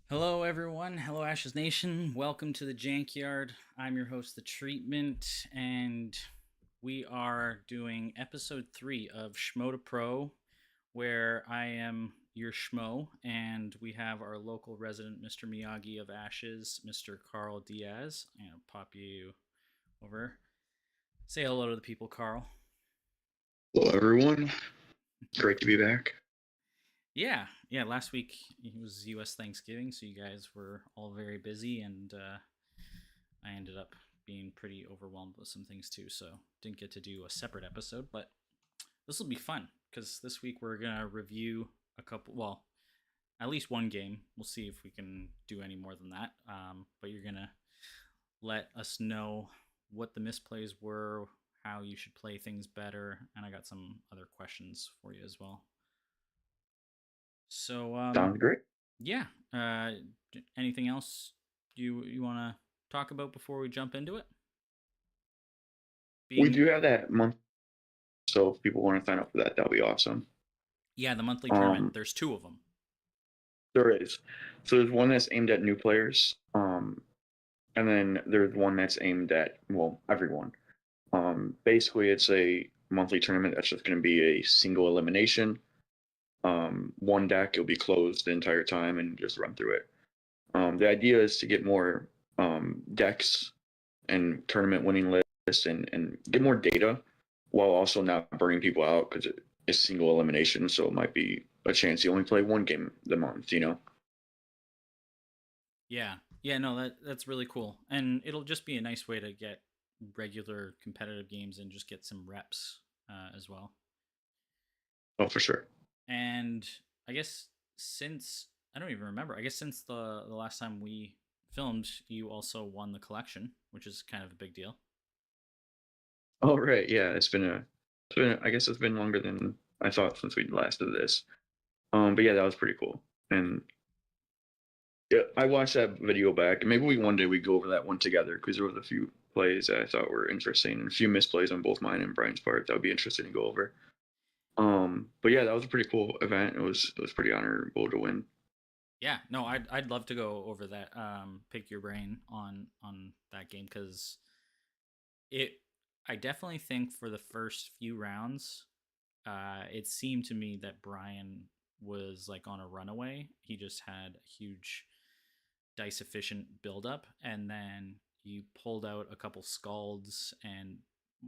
Hello, everyone. Hello, Ashes Nation. Welcome to the Jankyard. I'm your host, The Treatment, and we are doing episode 3 of Schmo2Pro, where I am your Schmo, and we have our local resident, Mr. Miyagi of Ashes, Mr. Carl Diaz. I'm going to pop you over. Say hello to the people, Carl. Hello, everyone. Great to be back. Yeah. Last week it was U.S. Thanksgiving, so you guys were all very busy, and I ended up being pretty overwhelmed with some things too, so didn't get to do a separate episode. But this will be fun because this week we're gonna review a couple. Well, at least one game. We'll see if we can do any more than that. But you're gonna let us know what the misplays were, how you should play things better, and I got some other questions for you as well. So Sounds great. yeah. Anything else you want to talk about before we jump into it? We Being do have that month, so if people want to sign up for that, that'll be awesome. Yeah, the monthly tournament. Um, There's two of them. there is. So there's one that's aimed at new players, and then there's one that's aimed at, well, everyone. Basically, it's a monthly tournament that's just going to be a single elimination. One deck, it'll be closed the entire time and just run through it. The idea is to get more decks and tournament winning lists and get more data while also not burning people out because it's single elimination. So it might be a chance you only play one game the month. Yeah, no, that's really cool, and it'll just be a nice way to get regular competitive games and just get some reps as well. Oh, for sure. And I guess since I don't even remember, I guess since the last time we filmed, you also won the collection, which is kind of a big deal. Oh, right. Yeah. I guess it's been longer than I thought since we last did this. But yeah, that was pretty cool. And yeah, I watched that video back. Maybe one day we go over that one together because there was a few plays that I thought were interesting and a few misplays on both mine and Brian's part that would be interesting to go over. But yeah, that was a pretty cool event. It was pretty honorable to win. Yeah, no, I'd love to go over that. Pick your brain on that game because it. I definitely think for the first few rounds, it seemed to me that Brian was like on a runaway. He just had a huge dice efficient buildup, and then you pulled out a couple scalds and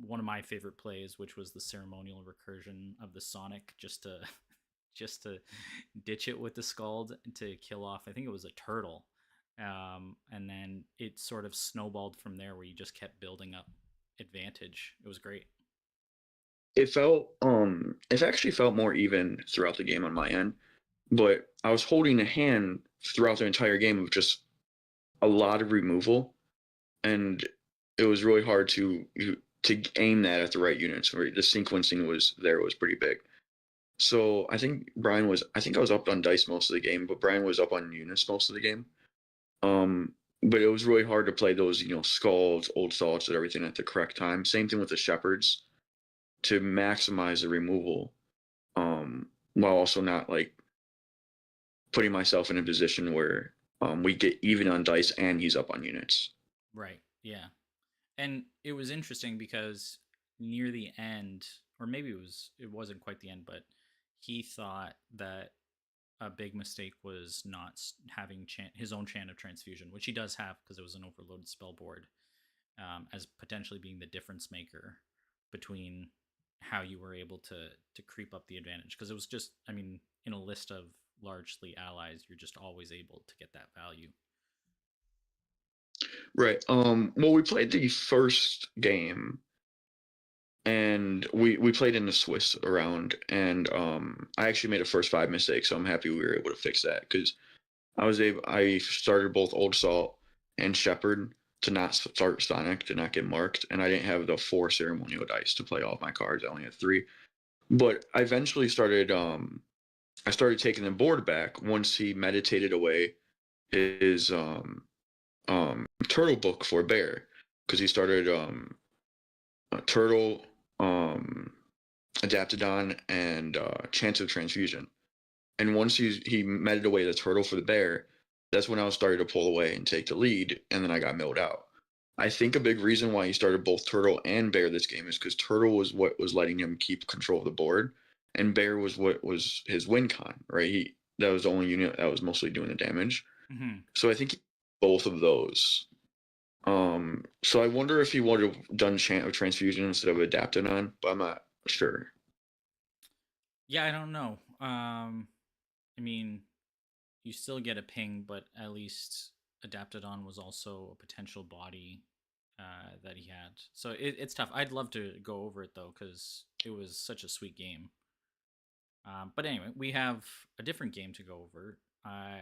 one of my favorite plays, which was the ceremonial recursion of the Sonic, just to just to ditch it with the scald to kill off. I think it was a turtle, and then it sort of snowballed from there, where you just kept building up advantage. It was great. It actually felt more even throughout the game on my end, but I was holding a hand throughout the entire game of just a lot of removal, and it was really hard to aim that at the right units. Where the sequencing was pretty big. So I think I was up on dice most of the game, but Brian was up on units most of the game. But it was really hard to play those, scalds, old salts, and everything at the correct time. Same thing with the shepherds to maximize the removal, while also not like putting myself in a position where we get even on dice and he's up on units. Right. Yeah. And it was interesting because near the end, or maybe it wasn't quite the end, but he thought that a big mistake was not having his own chant of transfusion, which he does have because it was an overloaded spell board, as potentially being the difference maker between how you were able to creep up the advantage. Because it was just, I mean, in a list of largely allies, you're just always able to get that value. Right. Well, we played the first game and we played in the Swiss around, and I actually made a first five mistakes, so I'm happy we were able to fix that because I started both Old Salt and Shepherd to not start Sonic to not get marked, and I didn't have the four ceremonial dice to play all of my cards. I only had three, but I eventually I started taking the board back once he meditated away his turtle book for bear because he started turtle, um Adaptodon, and Chance of Transfusion. And once he meted away the turtle for the bear, that's when I was starting to pull away and take the lead, and then I got milled out. I think a big reason why he started both Turtle and Bear this game is because Turtle was what was letting him keep control of the board, and Bear was what was his win con, right? That was the only unit that was mostly doing the damage. Mm-hmm. So I think both of those. So I wonder if he would have done Chant of Transfusion instead of adapted on, but I'm not sure. Yeah, I don't know. I mean, you still get a ping, but at least Adaptodon was also a potential body that he had. So it's tough. I'd love to go over it though, because it was such a sweet game. But anyway, we have a different game to go over. I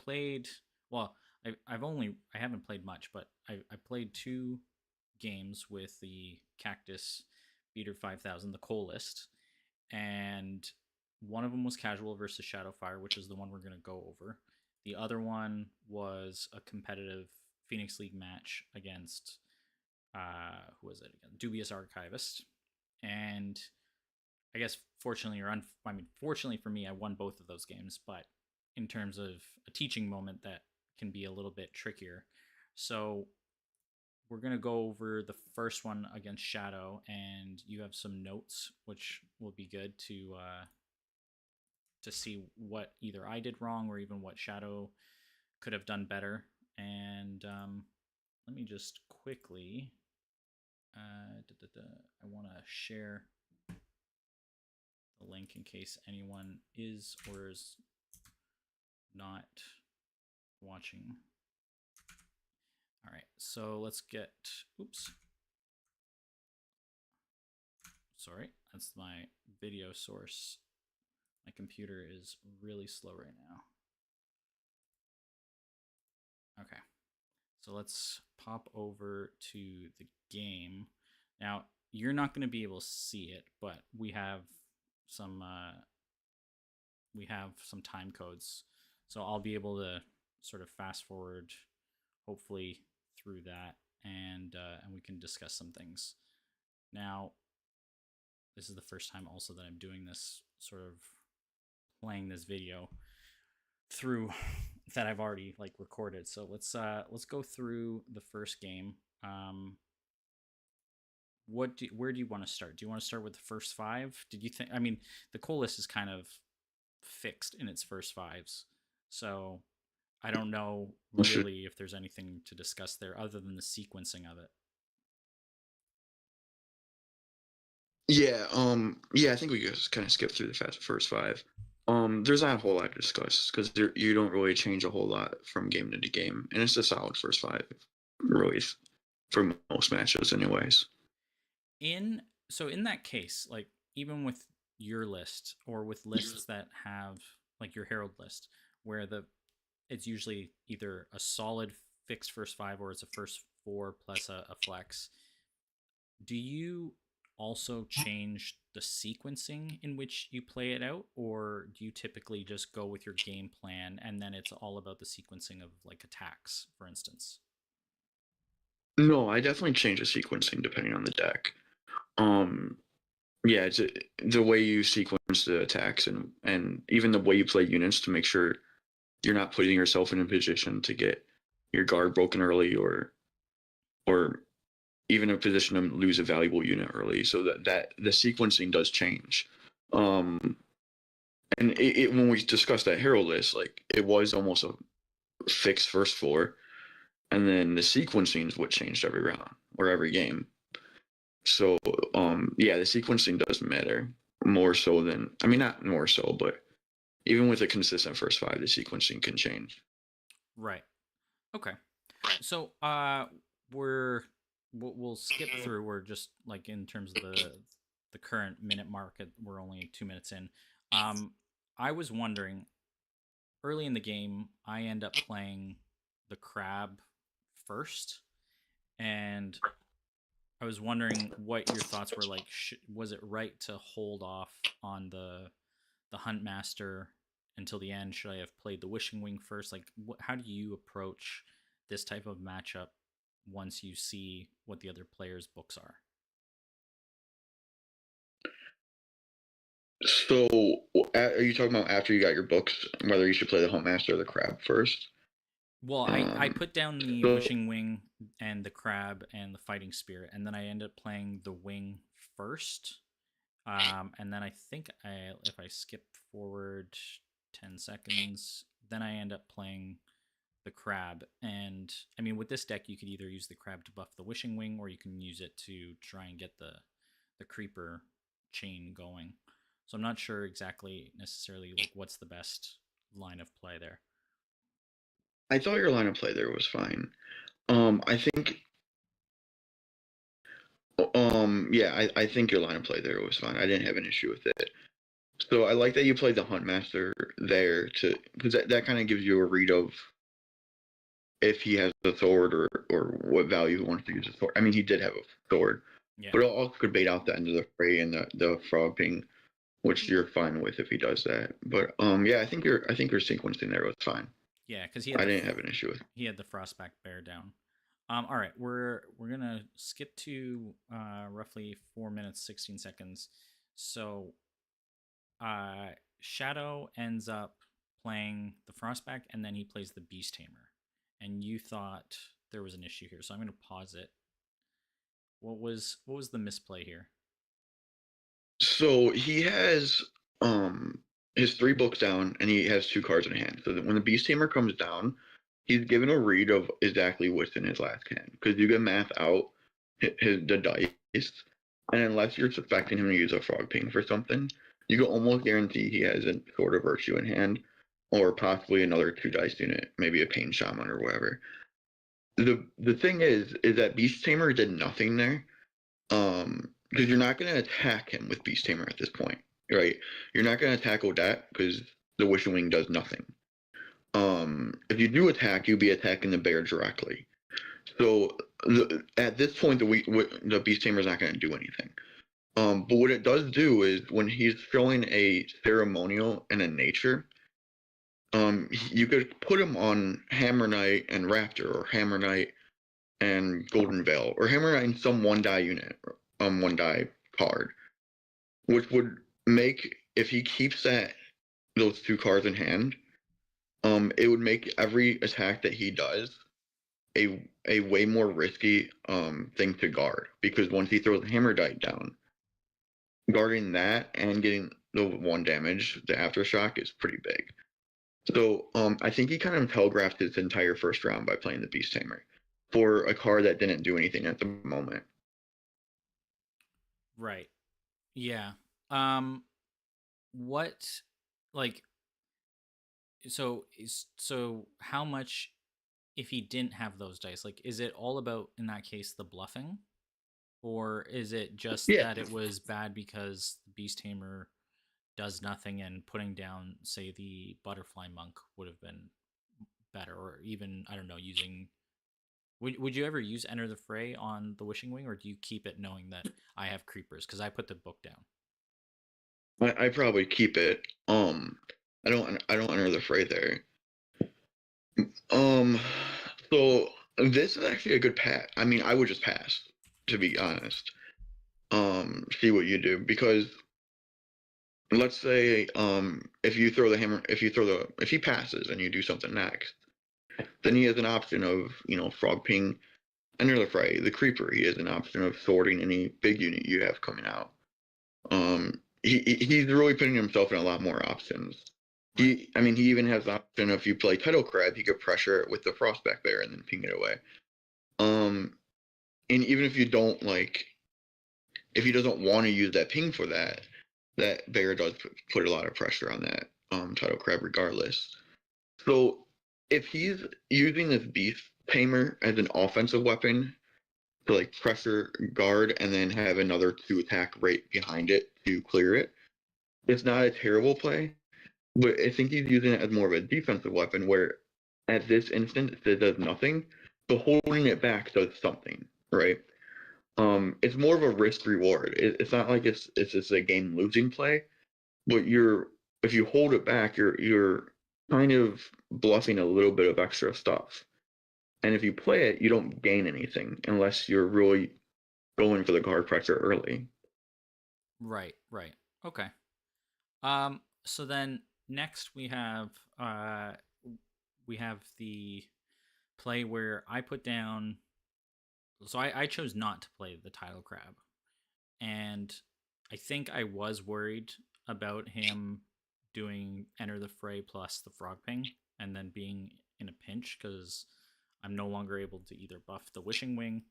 played, well, I haven't played much, but I played two games with the Cactus Beater 5000, the Coal List, and one of them was casual versus Shadowfire, which is the one we're going to go over. The other one was a competitive Phoenix League match against who was it again? Dubious Archivist, and I guess fortunately I mean fortunately for me, I won both of those games. But in terms of a teaching moment, that can be a little bit trickier. So we're gonna go over the first one against Shadow, and you have some notes, which will be good to see what either I did wrong or even what Shadow could have done better. And let me just quickly. I want to share the link in case anyone is or is not watching. All right, so let's get. Oops. Sorry, that's my video source. My computer is really slow right now. Okay, so let's pop over to the game. Now, you're not going to be able to see it, but some we have some time codes, so I'll be able to sort of fast forward, hopefully through that, and we can discuss some things. Now, this is the first time also that I'm doing this sort of playing this video through that I've already like recorded. So let's go through the first game. Where do you want to start? Do you want to start with the first five? Did you think? I mean, the Coal List is kind of fixed in its first fives, so I don't know really if there's anything to discuss there other than the sequencing of it. Yeah, I think we just kind of skip through the first five. There's not a whole lot to discuss because you don't really change a whole lot from game to game, and it's a solid first five, really, for most matches, anyways. In that case, like even with your list or with lists that have like your Herald list, where it's usually either a solid fixed first five or it's a first four plus a flex. Do you also change the sequencing in which you play it out, or do you typically just go with your game plan and then it's all about the sequencing of like attacks, for instance? No, I definitely change the sequencing depending on the deck. Um, yeah, the way you sequence the attacks and even the way you play units to make sure you're not putting yourself in a position to get your guard broken early or even a position to lose a valuable unit early. So that the sequencing does change. And when we discussed that hero list, like it was almost a fixed first four, and then the sequencing is what changed every round or every game. So yeah, the sequencing does matter more so than, I mean, not more so, but even with a consistent first five, the sequencing can change. Right. Okay. So we'll skip through. We're just like in terms of the current minute market. We're only 2 minutes in. Um, I was wondering early in the game, I end up playing the crab first, and I was wondering what your thoughts were. Like, was it right to hold off on the hunt master until the end? Should I have played the wishing wing first? Like, how do you approach this type of matchup once you see what the other players' books are? So, are you talking about after you got your books, whether you should play the Hunt Master or the Crab first? Well, I Um, put down the so wishing wing and the crab and the fighting spirit, and then I end up playing the wing first. And then I think if I skip forward 10 seconds, then I end up playing the crab. And I mean, with this deck, you could either use the crab to buff the wishing wing, or you can use it to try and get the creeper chain going. So I'm not sure exactly necessarily like what's the best line of play there. I thought your line of play there was fine. I think yeah, I think your line of play there was fine. I didn't have an issue with it. So I like that you played the Huntmaster there to because that kind of gives you a read of if he has a sword or what value he wants to use a sword. I mean, he did have a sword, Yeah. but it also could bait out the end of the fray and the frog ping, which you're fine with if he does that. But yeah, I think your sequencing there was fine. Yeah, because I didn't have an issue with. he had the frostback bear down. All right, we're gonna skip to roughly 4 minutes 16 seconds. So Shadow ends up playing the frostback, and then he plays the beast tamer. And you thought there was an issue here, so I'm gonna pause it. What was the misplay here? So he has um his three books down and he has two cards in hand. So that when the Beast Tamer comes down, he's given a read of exactly what's in his last hand because you can math out the dice, and unless you're suspecting him to use a frog ping for something, you can almost guarantee he has a Sword of Virtue in hand, or possibly another two dice unit, maybe a Pain Shaman or whatever. The thing is that Beast Tamer did nothing there, because you're not going to attack him with Beast Tamer at this point, right? You're not going to attack Odette because the Wishing Wing does nothing. If you do attack, you'll be attacking the bear directly. So at this point, the Beast Tamer is not going to do anything. But what it does do is when he's showing a ceremonial and a nature, you could put him on Hammer Knight and Raptor, or Hammer Knight and Golden Veil, or Hammer Knight and some one die unit, one die card, which would make if he keeps those two cards in hand, it would make every attack that he does a way more risky thing to guard because once he throws the hammer die down, guarding that and getting the one damage, the aftershock is pretty big. So I think he kind of telegraphed his entire first round by playing the Beast Tamer for a card that didn't do anything at the moment. Right. Yeah. Um. What? Like. So how much if he didn't have those dice? Like, is it all about in that case the bluffing, or is it just Yeah, that it was bad because the Beast Tamer does nothing and putting down, say, the Butterfly Monk would have been better, or even I don't know, using. Would you ever use Enter the Fray on the Wishing Wing, or do you keep it knowing that I have creepers? Because I put the book down. I probably keep it. I don't enter the fray there. Um, so this is actually a good pass. I mean, I would just pass, to be honest. See what you do because let's say if you throw the hammer, if he passes and you do something next, then he has an option of frog ping, enter the fray, the creeper. He has an option of sorting any big unit you have coming out. He's really putting himself in a lot more options. Right. I mean, he even has the option if you play Tidal Crab, he could pressure it with the Frostback Bear and then ping it away. Um, and even if you don't if he doesn't want to use that ping for that, that bear does put a lot of pressure on that Tidal Crab regardless. So if he's using this Beast Tamer as an offensive weapon to like pressure guard and then have another two attack right behind it to clear it, it's not a terrible play. But I think he's using it as more of a defensive weapon where at this instance it does nothing. So holding it back does something, right? It's more of a risk reward. It's not like it's just a game losing play, but if you hold it back, you're kind of bluffing a little bit of extra stuff. And if you play it, you don't gain anything unless you're really going for the guard pressure early. Right. Right. Okay. So then next uh we have the play where I put down. So I chose not to play the title crab, and I think I was worried about him doing enter the fray plus the frog ping and then being in a pinch because I'm no longer able to either buff the wishing wing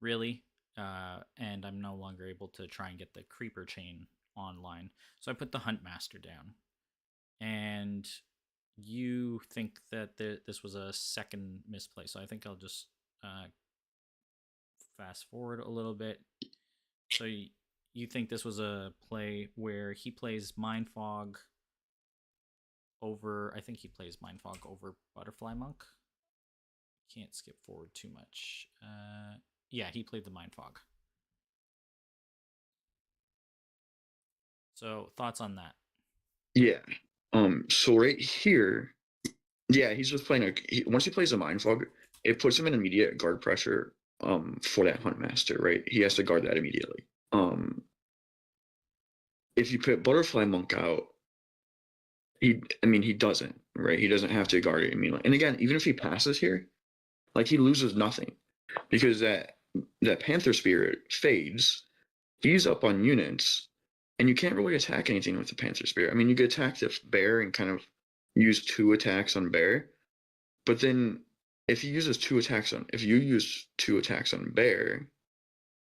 really, and I'm no longer able to try and get the creeper chain online. So I put the hunt master down, and you think that this was a second misplay. So I think I'll just uh, fast forward a little bit. So you think this was a play where he plays Mind Fog over. I think he plays Mind Fog over Butterfly Monk. Can't skip forward too much. Yeah, he played the Mind Fog. So thoughts on that? Yeah. So right here, yeah, he's just playing once he plays a mind fog, it puts him in immediate guard pressure for that hunt master, right? He has to guard that immediately. If you put butterfly monk out, he doesn't, right? He doesn't have to guard it immediately. And again, even if he passes here, like he loses nothing because that panther spirit fades. He's up on units, and you can't really attack anything with the panther spirit. I mean, you could attack the bear and kind of use 2 attacks on bear, but then if you use 2 attacks on bear,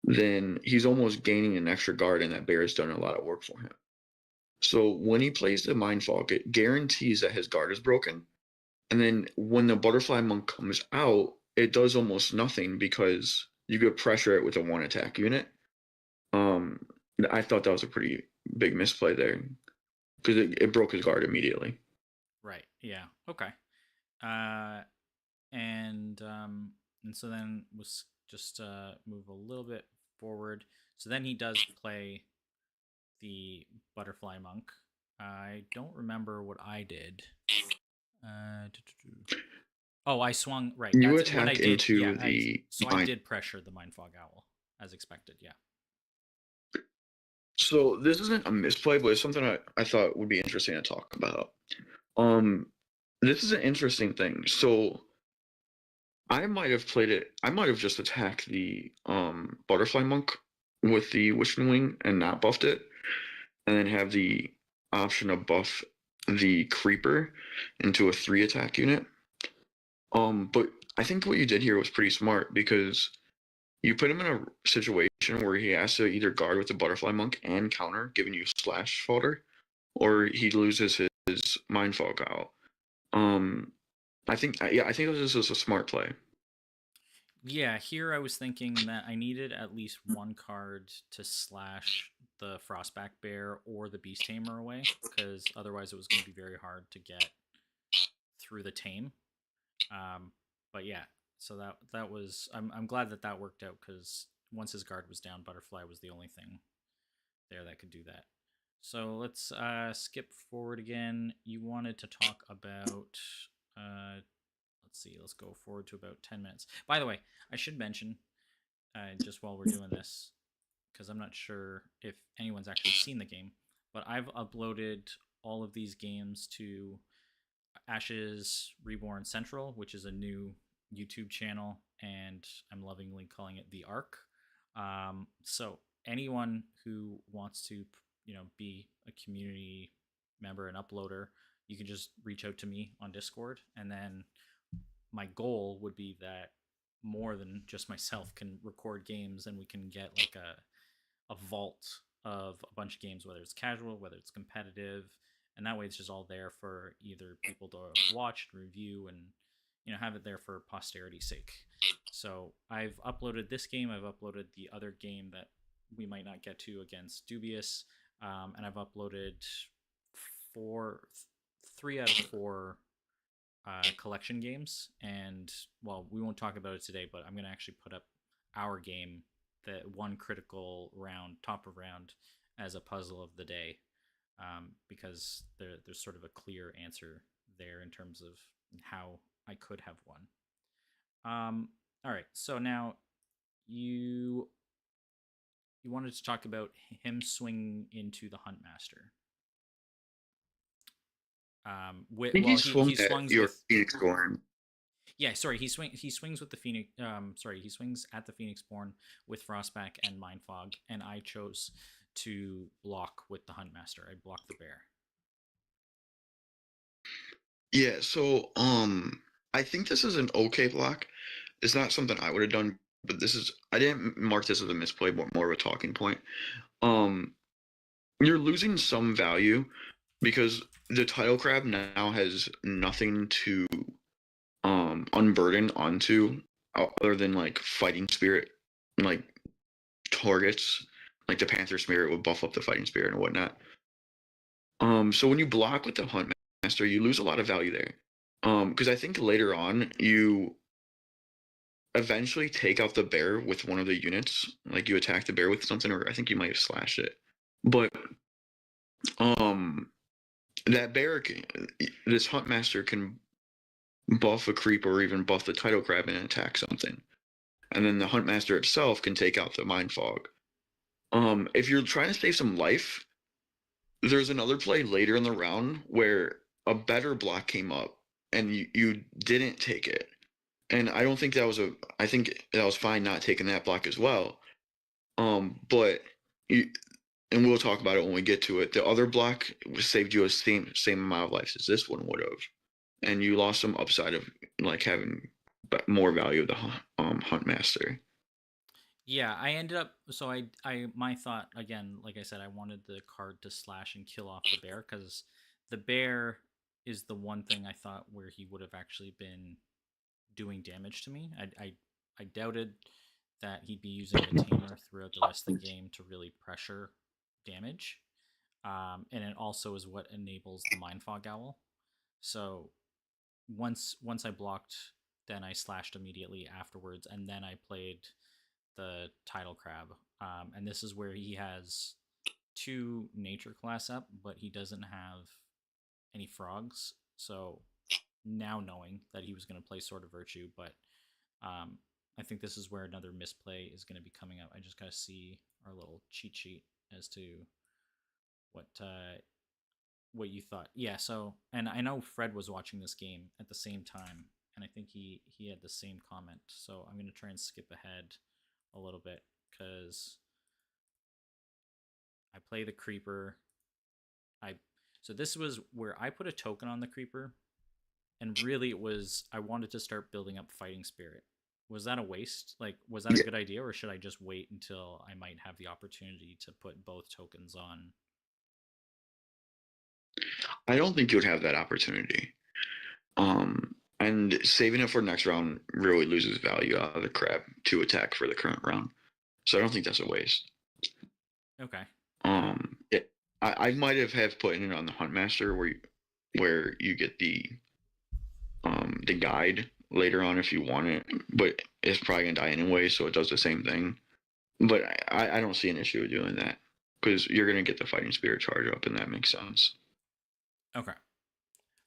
then he's almost gaining an extra guard, and that bear has done a lot of work for him. So when he plays the mind fog, it guarantees that his guard is broken. And then when the butterfly monk comes out, it does almost nothing because you could pressure it with a 1 attack unit. Um, I thought that was a pretty big misplay there because it broke his guard immediately. Right. Yeah. Okay. Uh, and so then was just move a little bit forward. So then he does play the butterfly monk. I don't remember what I did. Uh, oh, I swung right. You That's what I attack did. Yeah, into I the so I mind. did pressure the mind fog owl as expected. Yeah. So this isn't a misplay, but it's something I thought would be interesting to talk about. Um, this is an interesting thing. So I might have played it. I might have just attacked the butterfly monk with the wishing wing and not buffed it, and then have the option to buff the creeper into a 3 attack unit. But I think what you did here was pretty smart because you put him in a situation where he has to either guard with the butterfly monk and counter, giving you slash fodder, or he loses his mind fog out. Um, I think this is a smart play. Yeah, here I was thinking that I needed at least one card to slash the Frostback Bear or the Beast Tamer away, because otherwise it was going to be very hard to get through the tame. Um, but yeah, so that was I'm glad that that worked out because once his guard was down, Butterfly was the only thing there that could do that. So let's skip forward again. You wanted to talk about uh, let's see, let's go forward to about 10 minutes. By the way, I should mention just while we're doing this, because I'm not sure if anyone's actually seen the game, but I've uploaded all of these games to Ashes Reborn Central, which is a new YouTube channel, and I'm lovingly calling it The Arc. So anyone who wants to, be a community member and uploader, you can just reach out to me on Discord, and then my goal would be that more than just myself can record games, and we can get like a vault of a bunch of games, whether it's casual, whether it's competitive, and that way it's just all there for either people to watch and review and have it there for posterity's sake. So I've uploaded this game, I've uploaded the other game that we might not get to against Dubious, and I've uploaded four, 3 out of 4 collection games. And well, we won't talk about it today, but I'm going to actually put up our game, that one critical round, top of round, as a puzzle of the day, because there's sort of a clear answer there in terms of how I could have won. All right, so now you you wanted to talk about him swinging into the Hunt Master. I think he Well, he swung at swings your with Phoenix Gorn. Yeah, sorry, he swings with the Phoenix sorry, he swings at the Phoenix Born with Frostback and Mind Fog, and I chose to block with the Huntmaster. I blocked the bear. Yeah, so I think this is an okay block. It's not something I would have done, but this is I didn't mark this as a misplay, but more of a talking point. Um, you're losing some value because the title crab now has nothing to unburden onto other than like fighting spirit, like targets. Like the Panther Spirit would buff up the fighting spirit and whatnot. So when you block with the Hunt Master, you lose a lot of value there. Because I think later on you eventually take out the bear with one of the units. Like you attack the bear with something, or I think you might have slashed it. But um, that bear, this Hunt Master can buff a creep or even buff the title crab and attack something. And then the Hunt Master itself can take out the Mind Fog. If you're trying to save some life, there's another play later in the round where a better block came up and you didn't take it. And I don't think that was I think that was fine not taking that block as well. But you, and we'll talk about it when we get to it. The other block saved you a same amount of lives as this one would have, and you lost some upside of like having more value of the Hunt Master. Yeah, I ended up so my thought again, like I said, I wanted the card to slash and kill off the bear because the bear is the one thing I thought where he would have actually been doing damage to me. I doubted that he'd be using the tamer throughout the rest of the game to really pressure damage. And it also is what enables the Mind Fog Owl. So once I blocked, then I slashed immediately afterwards, and then I played the Tidal Crab. And this is where he has two nature class up, but he doesn't have any frogs. So now knowing that he was going to play Sword of Virtue, but um, I think this is where another misplay is going to be coming up. I just got to see our little cheat sheet as to what uh, what you thought. Yeah. So, and I know Fred was watching this game at the same time, and I think he had the same comment. So I'm going to try and skip ahead a little bit because I play the creeper. I so this was where I put a token on the creeper, and really it was I wanted to start building up fighting spirit. Was that a waste? Like, was that a Yeah, good idea, or should I just wait until I might have the opportunity to put both tokens on? I don't think you would have that opportunity. And saving it for next round really loses value out of the crab to attack for the current round. So I don't think that's a waste. Okay. It, I might have put it on the Hunt Master where you get the guide later on if you want it, but it's probably gonna die anyway, so it does the same thing. But I don't see an issue with doing that because you're gonna get the fighting spirit charge up, and that makes sense. Okay.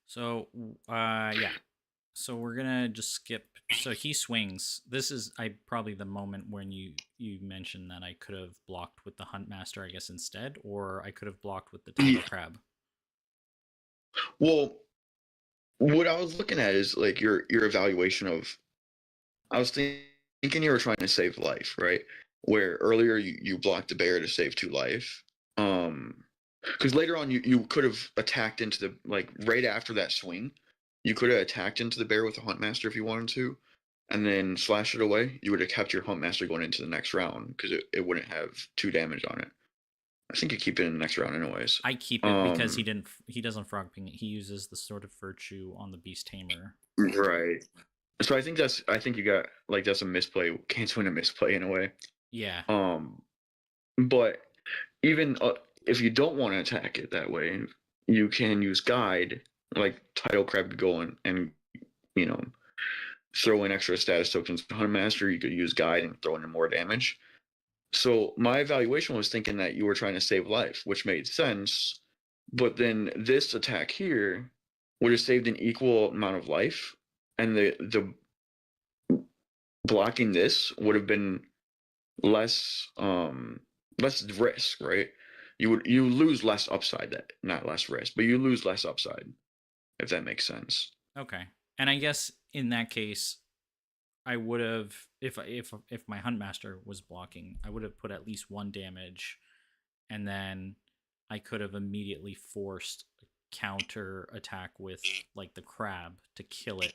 So, yeah. So we're gonna just skip. So he swings. This is I probably the moment when you mentioned that I could have blocked with the Hunt Master, I guess instead, or I could have blocked with the Tidal Crab. Well, what I was looking at is like your evaluation of. I was thinking you were trying to save life, right? Where earlier you blocked the bear to save 2 life. Because later on you could have attacked into the like right after that swing, you could have attacked into the bear with the Hunt Master if you wanted to, and then slash it away. You would have kept your Hunt Master going into the next round because it wouldn't have 2 damage on it. I think you keep it in the next round anyways. I keep it because Um, he doesn't frog ping it. He uses the Sword of Virtue on the Beast Tamer. right. So I think you got like that's a misplay, canceling a misplay in a way. Yeah. Um, but even if you don't want to attack it that way, you can use guide like title crab to go in and you know throw in extra status tokens. Hunt Master, you could use guide and throw in more damage. So my evaluation was thinking that you were trying to save life, which made sense. But then this attack here would have saved an equal amount of life, and the blocking this would have been less less risk, right? You lose less upside, that not less risk, but you lose less upside, if that makes sense. Okay. And I guess in that case, I would have, if my Huntmaster was blocking, I would have put at least one damage, and then I could have immediately forced a counter attack with like the crab to kill it,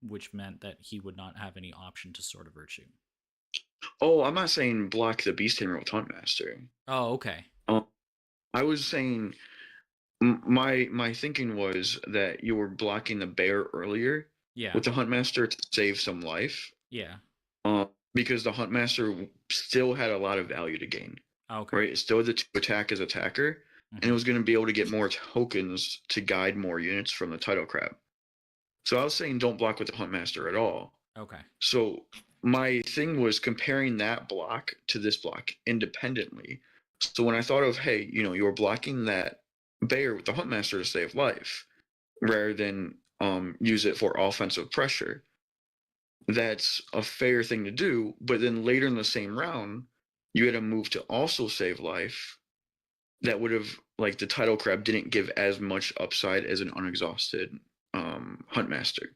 which meant that he would not have any option to Sword of Virtue. Oh, I'm not saying block the Beast Tamer with Huntmaster. Oh, okay. Um, I was saying my thinking was that you were blocking the bear earlier Yeah. with the Huntmaster to save some life, Yeah. because the Huntmaster still had a lot of value to gain, Okay. right? It still had to attack as attacker, and it Mm-hmm. was going to be able to get more tokens to guide more units from the Title Crab. So I was saying don't block with the Huntmaster at all. Okay. So my thing was comparing that block to this block independently. So when I thought of, hey, you're blocking that bear with the Huntmaster to save life, rather than use it for offensive pressure, that's a fair thing to do. But then later in the same round, you had a move to also save life that would have, like, the Title Crab didn't give as much upside as an unexhausted Huntmaster.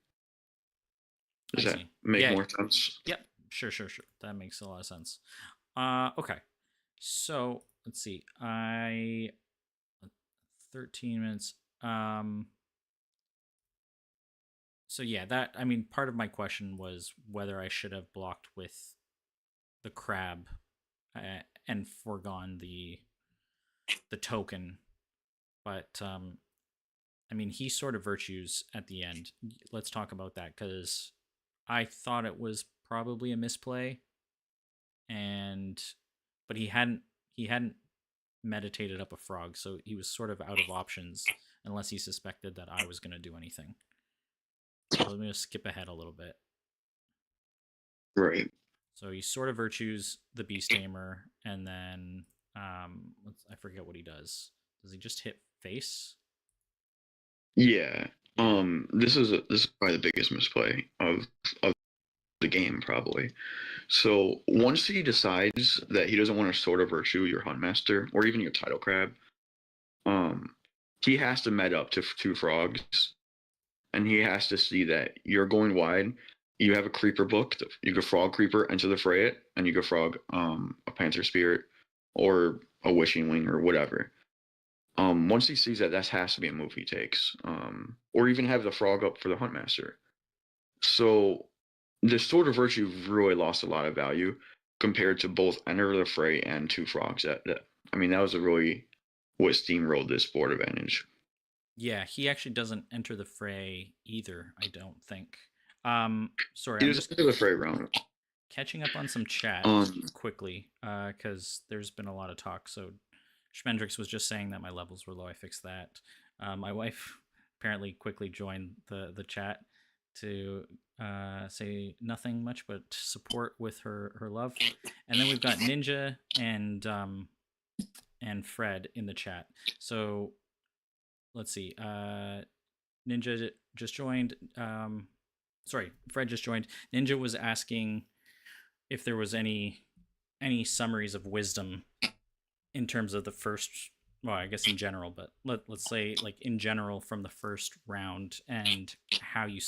I Does that see. make Yeah. more sense? Yep. Sure. Sure. Sure. That makes a lot of sense. Okay. So let's see. 13 minutes. Um. So yeah, that I mean, part of my question was whether I should have blocked with the crab, and foregone the token. But I mean, he sort of virtues at the end. Let's talk about that because I thought it was probably a misplay, and but he hadn't meditated up a frog, so he was sort of out of options unless he suspected that I was going to do anything. So let me just skip ahead a little bit. Right. So he sort of virtues the Beast Tamer, and then I forget what he does. Does he just hit face? Yeah. Yeah. This is probably the biggest misplay of the game, probably. So once he decides that he doesn't want to Sword of Virtue your Huntmaster or even your Title Crab, um, he has to med up to two frogs, and he has to see that you're going wide. You have a creeper book. You go frog creeper, enter the fray it, and you go frog a panther spirit or a wishing wing or whatever. Once he sees that, that has to be a move he takes, or even have the frog up for the Huntmaster. So the Sword of Virtue really lost a lot of value compared to both Enter the Fray and Two Frogs. I mean, that was a really what steamrolled this board advantage. Yeah, he actually doesn't enter the fray either, I don't think. Sorry, He I'm was just into the Fray round. catching up on some chat Um, quickly, because there's been a lot of talk. So Schmendrix was just saying that my levels were low. I fixed that. My wife apparently quickly joined the chat to say nothing much but support with her love. And then we've got Ninja and Fred in the chat. So let's see. Ninja just joined. Sorry, Fred just joined. Ninja was asking if there was any summaries of wisdom in terms of the first. Well, I guess in general, but let's say like in general from the first round and how you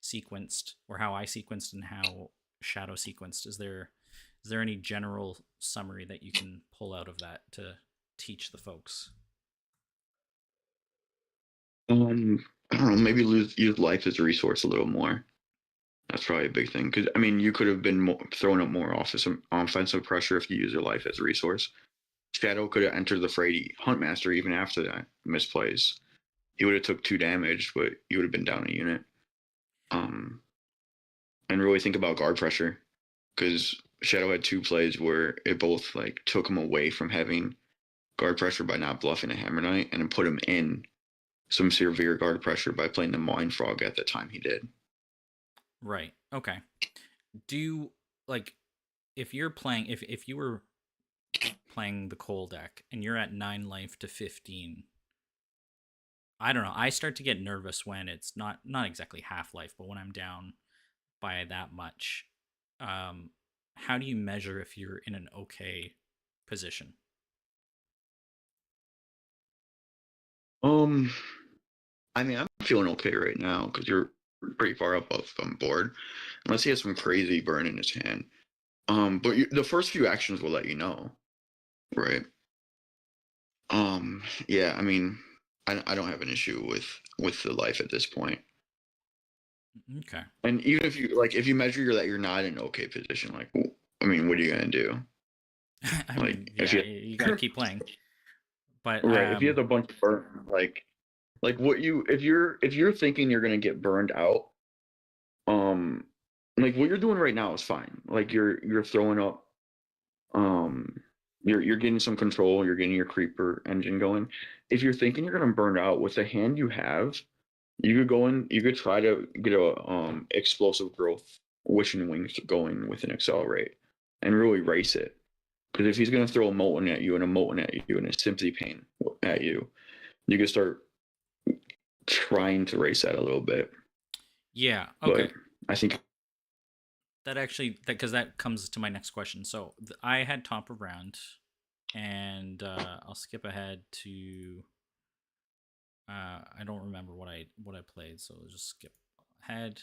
sequenced or how I sequenced and how Shadow sequenced. Is there any general summary that you can pull out of that to teach the folks? um, I don't know. Maybe use life as a resource a little more. That's probably a big thing because I mean, you could have been throwing up more offensive pressure if you use your life as a resource. Shadow could have entered the fray Huntmaster even after that misplays. He would have took 2 damage, but he would have been down a unit. Um, and really think about guard pressure because Shadow had 2 plays where it both like took him away from having guard pressure by not bluffing a Hammer Knight and then put him in some severe guard pressure by playing the Mind Frog at the time he did. Right. Okay. Do you like if you're playing if you were playing the coal deck and you're at 9 life to 15, I don't know, I start to get nervous when it's not exactly half life, but when I'm down by that much. um how do you measure if you're in an okay position? Um, I mean, I'm feeling okay right now because you're pretty far up on board, unless he has some crazy burn in his hand. But the first few actions will let you know, right? Yeah, I mean, I don't have an issue with the life at this point. Okay. And even if you like, if you measure that you're not in an okay position, like, I mean, what are you gonna do? I mean, Like, if yeah, you you got to keep playing. But right, if you have a bunch of burn, like what you if you're thinking you're gonna get burned out, um, like what you're doing right now is fine. Like you're throwing up, um, you're getting some control, you're getting your creeper engine going. If you're thinking you're gonna burn out with the hand you have, you could go in, you could try to get a explosive growth wishing wings going with an accelerate and really race it. Because if he's gonna throw a molten at you and a molten at you and a sympathy pain at you, you can start trying to race that a little bit. yeah, But okay. I think That actually, because that comes to my next question. So I had top of round, and I'll skip ahead to. I don't remember what I played, so I'll just skip ahead.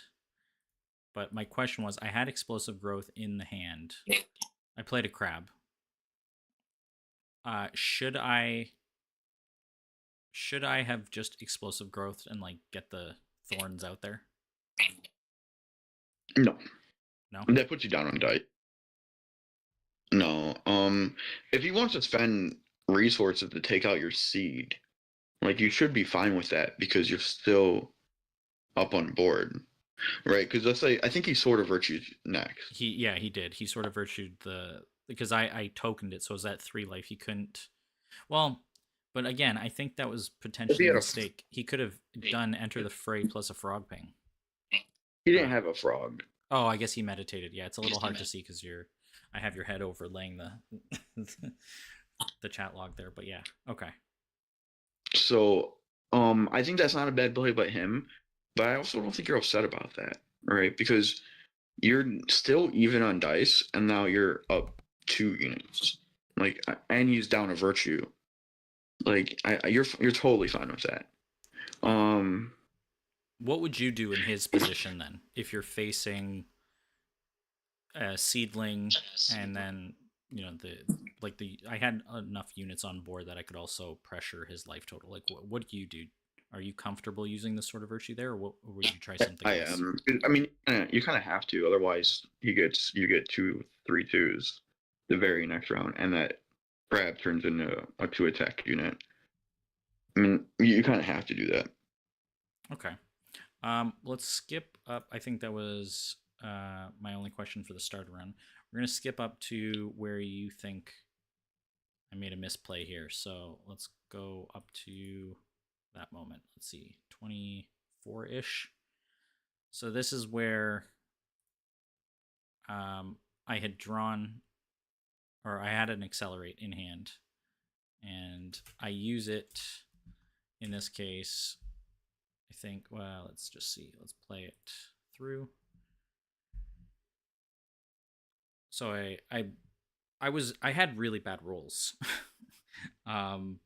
But my question was, I had explosive growth in the hand. I played a crab. Should I have just explosive growth and like get the thorns out there? no, No. that puts you down on dice. No, if you want to spend resources to take out your seed, like you should be fine with that because you're still up on board, right? Because let's say I think he sort of virtues next. He did. He sort of virtued the because I tokened it, so it was that 3 life. He couldn't. Well, but again, I think that was If he potentially a had a, mistake. He could have done enter the fray plus a frog ping. he didn't Uh, have a frog, oh, I guess he meditated. Yeah, it's a little hard to see because you're. I have your head overlaying the the chat log there, but yeah, okay. so I think that's not a bad play by him, but I also don't think you're upset about that, right? Because you're still even on dice, and now you're up 2 units. Like, and he's down a virtue. Like, you're totally fine with that. Um, What would you do in his position then if you're facing a seedling and then the like the I had enough units on board that I could also pressure his life total. Like what do you do? Are you comfortable using this sort of virtue there, or would you try something I else? am. I mean, you kind of have to, otherwise you get 2 3 twos the very next round, and that crab turns into a 2 attack unit. I mean, you kind of have to do that. Okay. Let's skip up. I think that was my only question for the start run. We're gonna skip up to where you think I made a misplay here. So let's go up to that moment. Let's see, 24 ish. So this is where I had drawn, or I had an accelerate in hand, and I use it in this case. I think, well, let's just see. Let's play it through. So I had really bad rolls. um,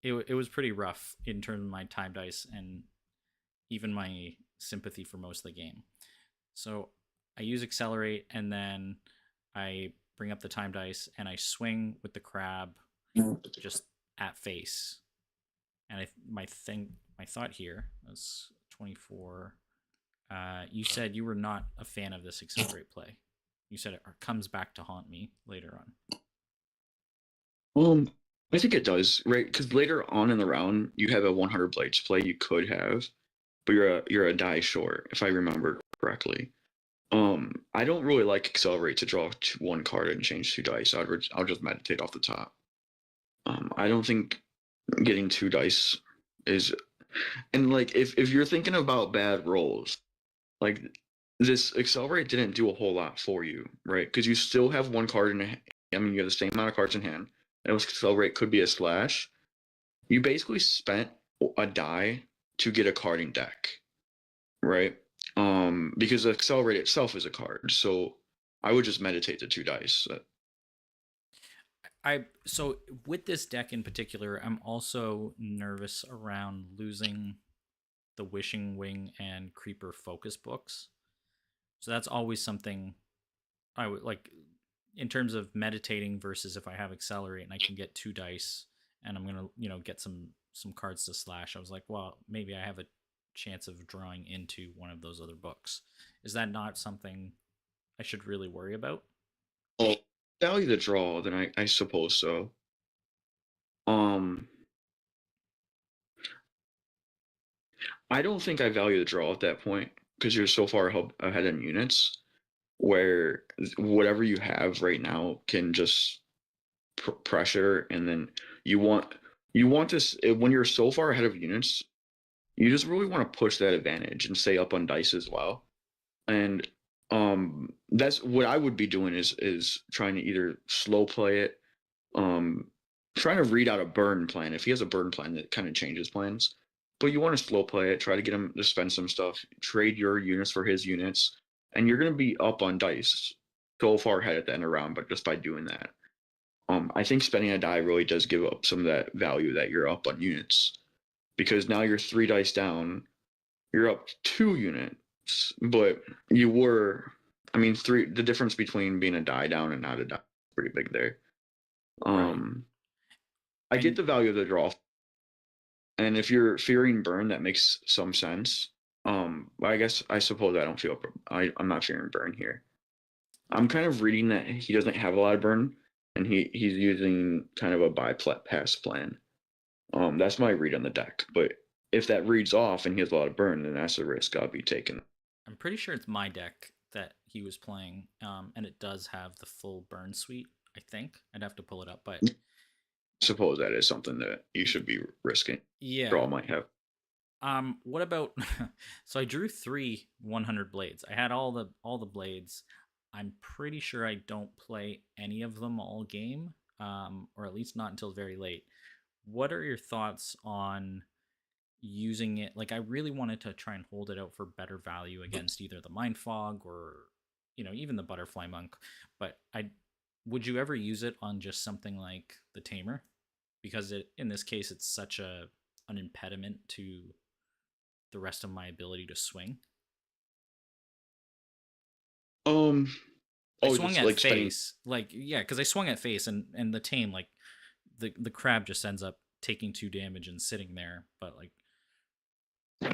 it was pretty rough in terms of my time dice and even my sympathy for most of the game. So I use accelerate and then I bring up the time dice and I swing with the crab just at face. And my thought here was 24. You said you were not a fan of this accelerate play. You said it comes back to haunt me later on. Um, I think it does, right? Because later on in the round, you have a 100 blades play you could have, but you're a die short, if I remember correctly. I don't really like accelerate to draw 1 card and change 2 dice. I'll just meditate off the top. I don't think getting 2 dice is, and like if you're thinking about bad rolls, like this accelerate didn't do a whole lot for you, right? Because you still have 1 card in I mean, you have the same amount of cards in hand. And accelerate could be a slash. You basically spent a die to get a card in deck, right? Because accelerate itself is a card, so I would just meditate the 2 dice. So with this deck in particular, I'm also nervous around losing the Wishing Wing and Creeper focus books. So that's always something I would like in terms of meditating versus if I have accelerate and I can get 2 dice and I'm gonna get some cards to slash. I was like, well, maybe I have a chance of drawing into one of those other books. Is that not something I should really worry about? Oh, value the draw, then I suppose so. Um, I don't think I value the draw at that point because you're so far ahead in units where whatever you have right now can just pressure, and then you want this when you're so far ahead of units, you just really want to push that advantage and stay up on dice as well. And that's what I would be doing is trying to either slow play it, um, trying to read out a burn plan. If he has a burn plan, that kind of changes plans. But you want to slow play it, try to get him to spend some stuff, trade your units for his units, and you're going to be up on dice so far ahead at the end of the round. But just by doing that, I think spending a die really does give up some of that value that you're up on units, because now you're 3 dice down, you're up 2 units, but you were, I mean, three. The difference between being a die down and not a die is pretty big there. Right. Um, I get And the value of the draw, and if you're fearing burn, that makes some sense. I suppose I don't feel I'm not fearing burn here. I'm kind of reading that he doesn't have a lot of burn, and he's using kind of a bypass plan. That's my read on the deck. But if that reads off and he has a lot of burn, then that's a risk I'll be taking. I'm pretty sure it's my deck that he was playing, and it does have the full burn suite. I think I'd have to pull it up, but I suppose that is something that you should be risking. yeah. Draw might have. What about? So I drew 3 100 blades. I had all the blades. I'm pretty sure I don't play any of them all game, or at least not until very late. What are your thoughts on using it? Like, I really wanted to try and hold it out for better value against either the Mind Fog or, even the Butterfly Monk. But would you ever use it on just something like the Tamer? Because in this case, it's such an impediment to the rest of my ability to swing. Um. I Oh, swung just at like spending. face, like yeah, because I swung at face, and the tame, like the crab just ends up taking 2 damage and sitting there. But like,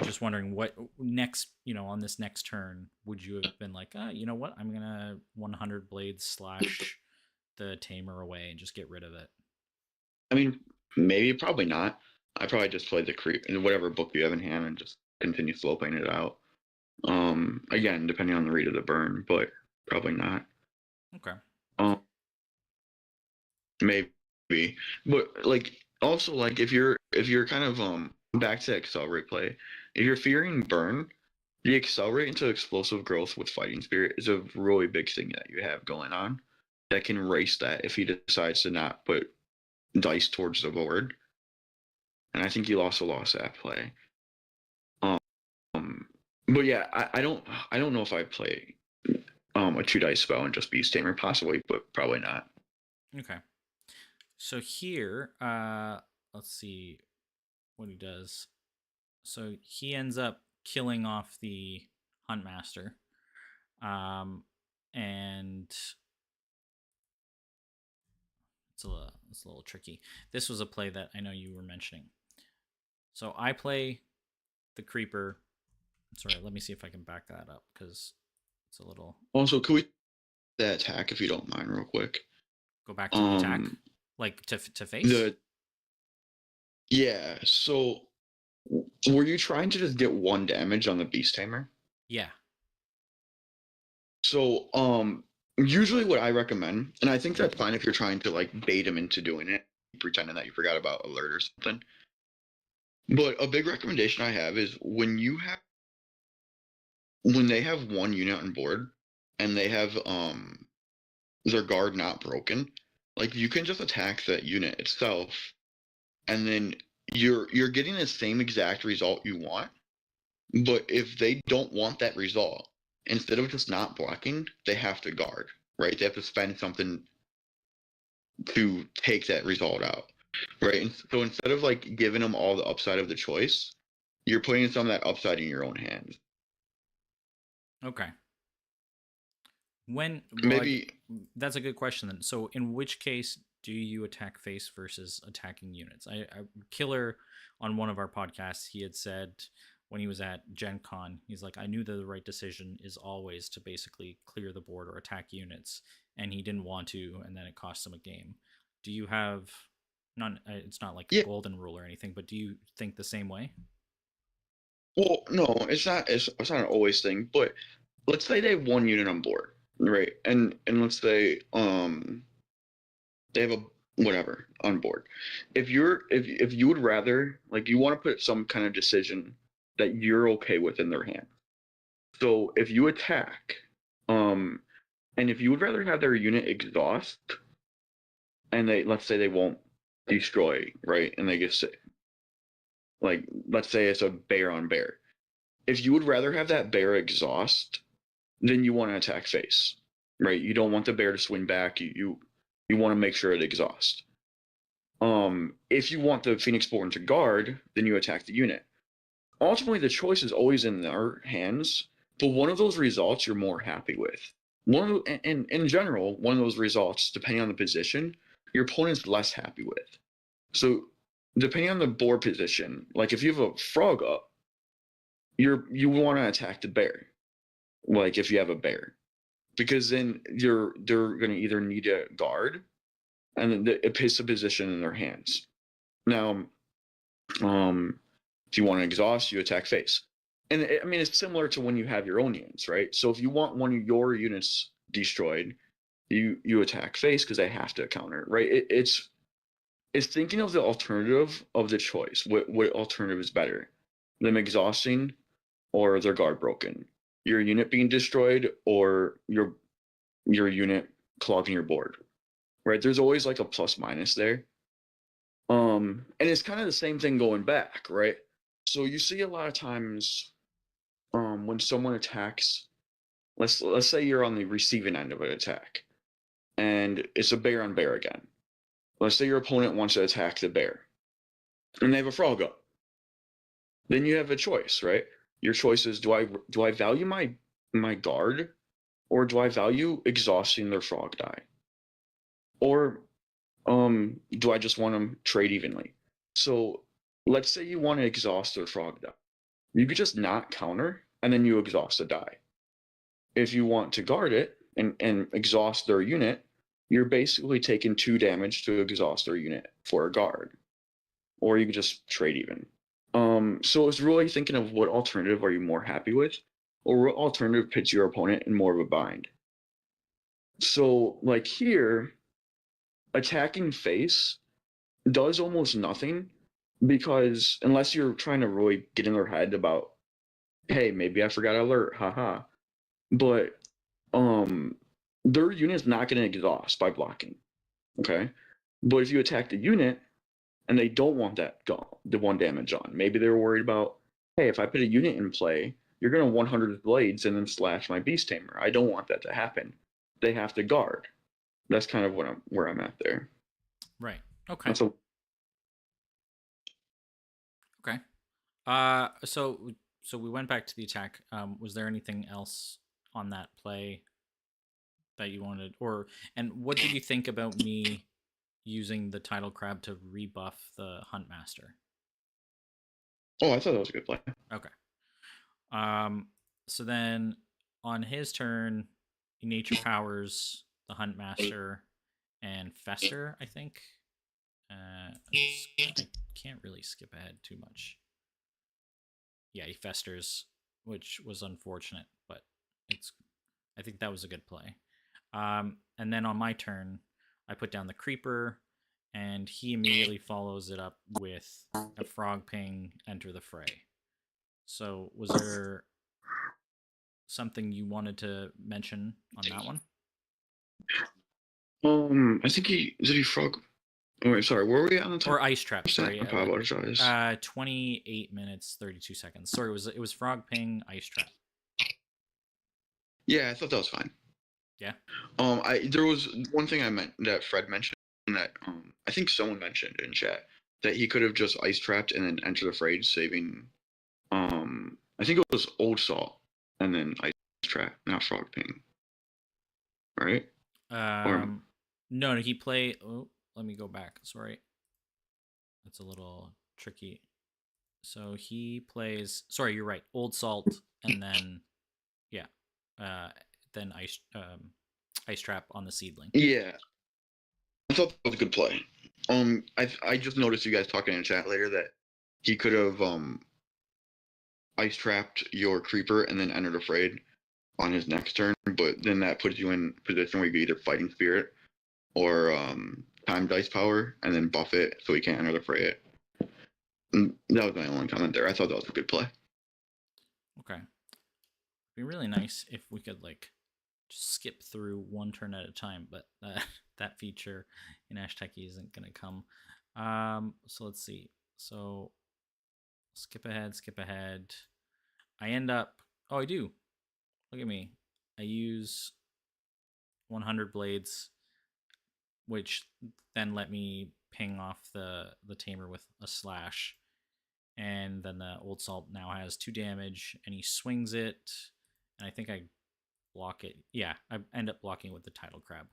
just wondering what next, on this next turn, would you have been like, you know what, I'm gonna 100 blades slash the tamer away and just get rid of it. I mean, maybe, probably not. I probably just played the creep in whatever book you have in hand and just continue slow playing it out. Again, depending on the rate of the burn, but probably not. Okay. Um, maybe, but like also like if you're kind of back to accelerate play, if you're fearing burn, the accelerate into explosive growth with fighting spirit is a really big thing that you have going on that can race that if he decides to not put dice towards the board. And I think you also lost that play. Um, but yeah, I don't know if I play a 2 dice spell and just beast tamer possibly, but probably not. Okay. So here, let's see what he does. So he ends up killing off the Huntmaster. And it's a little tricky. This was a play that I know you were mentioning. So I play the creeper. Sorry, let me see if I can back that up because it's a little. Also, could we that attack if you don't mind, real quick? Go back to the attack, Um, like to face. the yeah. So, were you trying to just get 1 damage on the beast tamer? Yeah. So, usually what I recommend, and I think that's fine if you're trying to like bait him into doing it, pretending that you forgot about alert or something. But a big recommendation I have is when they have 1 unit on board and they have their guard not broken, like you can just attack that unit itself, and then you're getting the same exact result you want. But if they don't want that result, instead of just not blocking, they have to guard, right? They have to spend something to take that result out, right? And so instead of like giving them all the upside of the choice, you're putting some of that upside in your own hands. Okay. Well, Maybe that's a good question then. So, in which case do you attack face versus attacking units? Killer on one of our podcasts, he had said when he was at Gen Con, he's like, I knew that the right decision is always to basically clear the board or attack units, and he didn't want to, and then it cost him a game. Do you have not? It's not like a yeah. golden rule or anything, but do you think the same way? Well, no, it's not. It's not an always thing. But let's say they have one unit on board, right? And let's say they have a whatever on board. If you would rather, like, you want to put some kind of decision that you're okay with in their hand. So if you attack, um, and if you would rather have their unit exhaust, and they, let's say they won't destroy, right? And they just, like, let's say it's a bear on bear. If you would rather have that bear exhaust, then you want to attack face, right? You don't want the bear to swing back. You want to make sure it exhausts. If you want the Phoenix Born to guard, then you attack the unit. Ultimately, the choice is always in their hands, but one of those results you're more happy with. One of the, and in general, one of those results, depending on the position, your opponent's less happy with. So, depending on the board position, like if you have a frog up, you want to attack the bear. Like if you have a bear, because then they're going to either need a guard, and it puts the position in their hands. Now, if you want to exhaust, you attack face. And I mean, it's similar to when you have your own units, right? So if you want one of your units destroyed, you attack face because they have to counter, right? It's thinking of the alternative of the choice. What alternative is better, them exhausting or their guard broken, your unit being destroyed or your unit clogging your board, right? There's always like a plus minus there. And it's kind of the same thing going back, right? So you see a lot of times, when someone attacks, let's say you're on the receiving end of an attack, and it's a bear on bear again. Let's say your opponent wants to attack the bear, and they have a frog up. Then you have a choice, right? Your choice is, do I value my guard, or do I value exhausting their frog die, or do I just want them trade evenly? So let's say you want to exhaust their frog die. You could just not counter, and then you exhaust the die. If you want to guard it and exhaust their unit, you're basically taking 2 damage to exhaust their unit for a guard. Or you can just trade even. So it's really thinking of what alternative are you more happy with, or what alternative puts your opponent in more of a bind. So like here, attacking face does almost nothing, because unless you're trying to really get in their head about, hey, maybe I forgot alert, haha. But their unit's not going to exhaust by blocking. Okay. But if you attack the unit and they don't want the 1 damage on, maybe they're worried about, hey, if I put a unit in play, you're going to 100 blades and then slash my beast tamer. I don't want that to happen. They have to guard. That's kind of where I'm at there. Right. Okay. Okay. So we went back to the attack. Was there anything else on that play that you wanted, and what did you think about me using the title crab to rebuff the Huntmaster? Oh, I thought that was a good play. Okay. So then on his turn, nature powers the Huntmaster and Fester, I think. I can't really skip ahead too much. Yeah, he festers, which was unfortunate, but I think that was a good play. And then on my turn, I put down the creeper, and he immediately follows it up with a frog ping, enter the fray. So was there something you wanted to mention on that one? I think did he frog? Oh, wait, sorry, where were we on the time? Or ice trap, sorry. I apologize. 28 minutes, 32 seconds. Sorry, it was frog ping, ice trap. Yeah, I thought that was fine. Yeah. There was one thing I meant that Fred mentioned that I think someone mentioned in chat, that he could have just ice trapped and then entered the fray, saving I think it was Old Salt and then Ice Trap, not Frog Ping, right? Or No, he play. Oh, let me go back. Sorry, that's a little tricky. So he plays. Sorry, you're right. Old Salt, and then yeah, uh, then Ice Trap on the Seedling. yeah, I thought that was a good play. I just noticed you guys talking in chat later that he could have ice trapped your creeper and then entered afraid on his next turn, but then that puts you in position where you could either fighting spirit or time dice power and then buff it so he can't enter the fray it. And that was my only comment there. I thought that was a good play. Okay, it'd be really nice if we could like just skip through one turn at a time, but that feature in Ashteki isn't gonna come. So let's see. So skip ahead, skip ahead. I end up. Oh, I do. Look at me. I use 100 blades, which then let me ping off the tamer with a slash. And then the old salt now has 2 damage, and he swings it, and I think I block it. Yeah, I end up blocking with the tidal crab.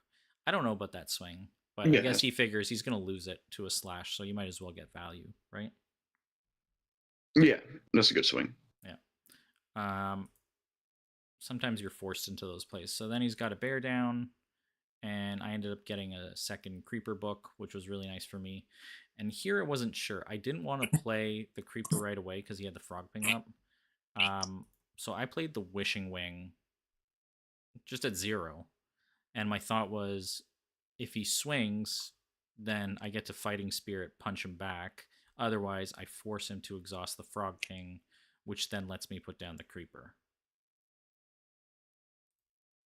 I don't know about that swing, but I Yeah. guess he figures he's gonna lose it to a slash, so you might as well get value, right? Yeah, that's a good swing. Yeah. Sometimes you're forced into those plays. So then he's got a bear down, and I ended up getting a second creeper book, which was really nice for me. And here I wasn't sure. I didn't want to play the creeper right away because he had the frog ping up. So I played the wishing wing just at 0. And my thought was, if he swings, then I get to fighting spirit punch him back. Otherwise, I force him to exhaust the frog king, which then lets me put down the creeper.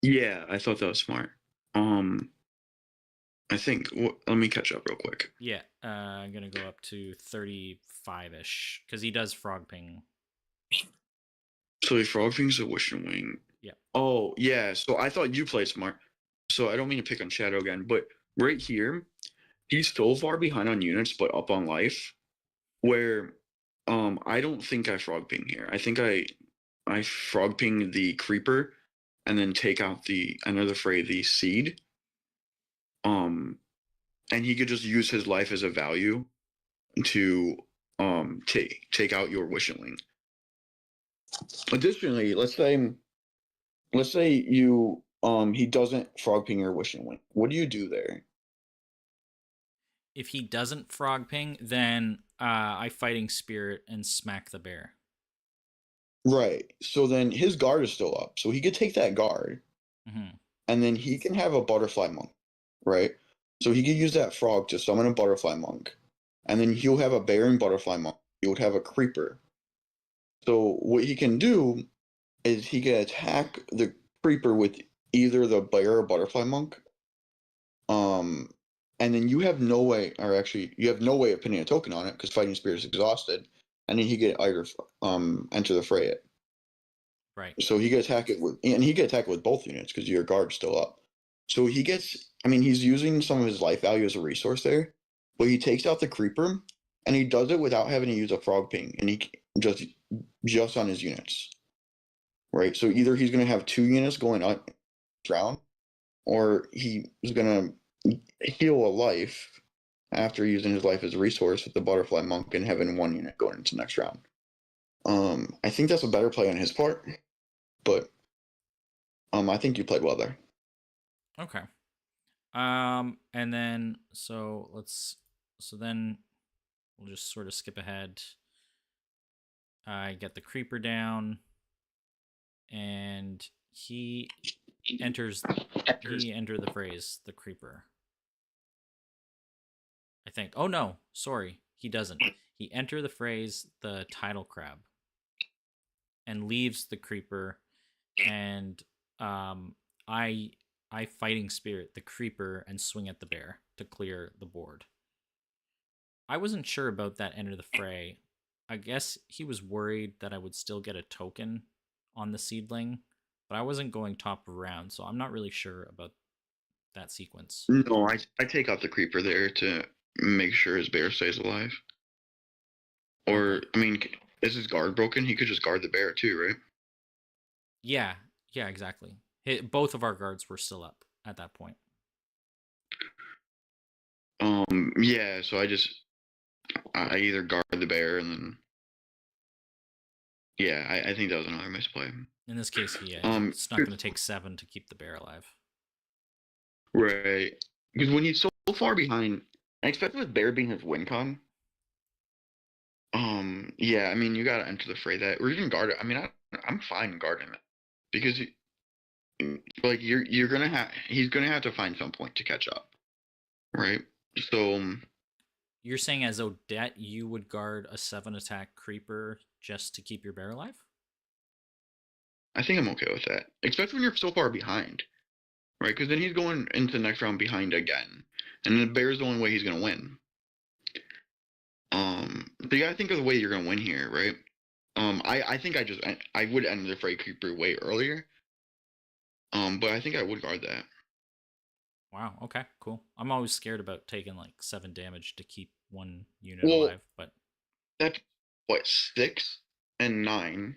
Yeah, I thought that was smart. I think let me catch up real quick. Yeah, I'm gonna go up to 35-ish because he does frog ping. So the frog thing's a wishing wing. Yeah. Oh yeah, so I thought you played smart. So I don't mean to pick on Shadow again, but right here, he's so far behind on units but up on life where I don't think I frog ping here. I think I frog ping the creeper and then take out the another fray the seed. And he could just use his life as a value to take out your wishing wing. Additionally, let's say you he doesn't frog ping your wishing wing. What do you do there? If he doesn't frog ping, then I fighting spirit and smack the bear. Right. So then his guard is still up. So he could take that guard, Mm-hmm. and then he can have a butterfly monk, right? So he could use that frog to summon a butterfly monk, and then he'll have a bear and butterfly monk. He would have a creeper. So what he can do is he can attack the creeper with either the bear or butterfly monk. Um, and then you have no way, or actually, you have no way of pinning a token on it because fighting spirit is exhausted, and then he could either enter the fray it. Right. So he could attack it with, and he could attack it with both units because your guard's still up. So he gets, I mean, he's using some of his life value as a resource there, but he takes out the creeper, and he does it without having to use a frog ping, and he just on his units, right? So either he's going to have 2 units going up drown, or he is going to heal a life after using his life as a resource with the butterfly monk and having 1 unit going into next round. I think that's a better play on his part, but I think you played well there. Okay. And then so then we'll just sort of skip ahead. I get the creeper down, and he enters the phrase the creeper. I think. Oh no, sorry, he doesn't. He enter the phrase the tidal crab and leaves the creeper, and I fighting spirit the creeper and swing at the bear to clear the board. I wasn't sure about that enter the fray. I guess he was worried that I would still get a token on the seedling, but I wasn't going top of round, so I'm not really sure about that sequence. No, I take out the creeper there to make sure his bear stays alive. Okay. Or I mean, Is his guard broken? He could just guard the bear too, right? Yeah, yeah, exactly. Both of our guards were still up at that point. Yeah. So I either guard the bear and then yeah, I think that was another misplay. In this case, yeah, Um, it's not going to take 7 to keep the bear alive. right. Because when he's so far behind, and especially with bear being his win con, yeah, I mean you gotta enter the fray that, or even guard it. I mean, I'm fine guarding it because like you're gonna have he's gonna have to find some point to catch up, right? So You're saying as Odette, you would guard a 7 attack creeper just to keep your bear alive? I think I'm okay with that, especially when you're so far behind, right? Because then he's going into the next round behind again, and the bear's the only way he's gonna win. So you gotta think of the way you're gonna win here, right? I think I would end the fray creeper way earlier. But I think I would guard that. Wow, okay, cool. I'm always scared about taking like 7 damage to keep one unit Well, alive, but that's what 6 and 9,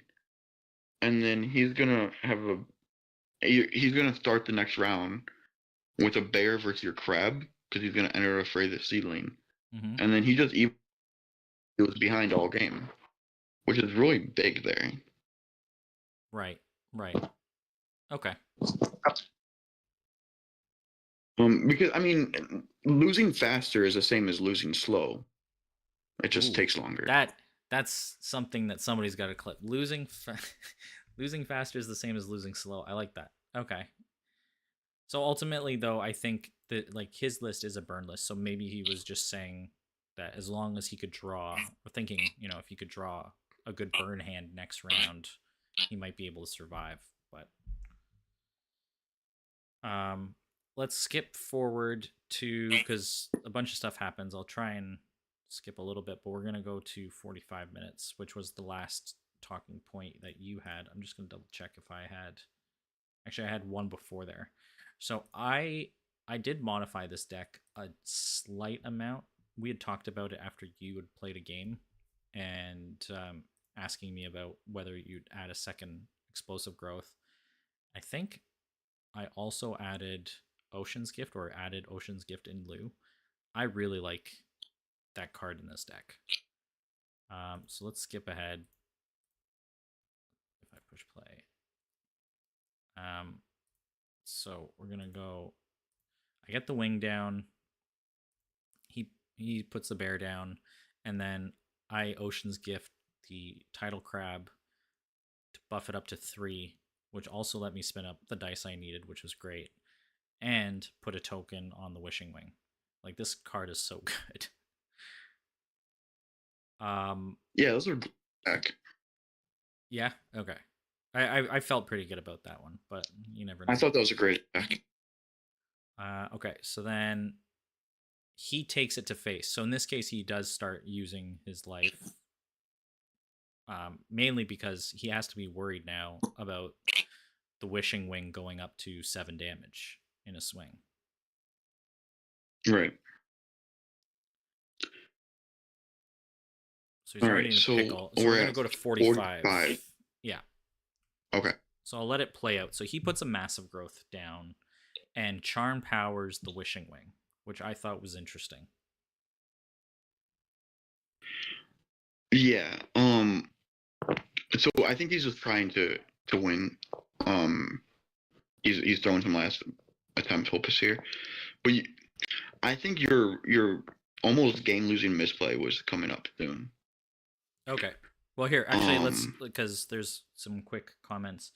and then he's gonna have he's gonna start the next round with a bear versus your crab because he's gonna enter a fray the seedling, mm-hmm. and then he was behind all game, which is really big there. Right, right. Okay. Because I mean, losing faster is the same as losing slow. It just Ooh, takes longer. that's something that somebody's got to clip. Losing faster is the same as losing slow. I like that. Okay. So ultimately, though, I think that like his list is a burn list. So maybe he was just saying that as long as he could draw, or thinking, if he could draw a good burn hand next round, he might be able to survive. But um, let's skip forward to because a bunch of stuff happens. I'll try and skip a little bit, but we're gonna go to 45 minutes, which was the last talking point that you had. I'm just gonna double check if I had. Actually, I had one before there. So I did modify this deck a slight amount. We had talked about it after you had played a game, and asking me about whether you'd add a second explosive growth. I think I also added Ocean's Gift or added Ocean's Gift in lieu. I really like that card in this deck. So let's skip ahead. If I push play. So we're gonna go. I get the wing down. He puts the bear down, and then I Ocean's Gift the Tidal Crab to buff it up to 3, which also let me spin up the dice I needed, which was great, and put a token on the Wishing Wing. Like this card is so good. Yeah, those are back. Yeah, okay. I felt pretty good about that one, but you never I know. thought that was a great deck. Okay, so then he takes it to face. So in this case, he does start using his life, mainly because he has to be worried now about the Wishing Wing going up to 7 damage in a swing. Right. So he's already in a pickle. So we're going to go to 45. 45. Yeah. Okay. So I'll let it play out. So he puts a massive growth down and charm powers the Wishing Wing, which I thought was interesting. Yeah. So I think he's just trying to win. He's throwing some last attempt hopes here, but I think your almost game losing misplay was coming up soon. Okay. Well, here, actually, let's, because there's some quick comments.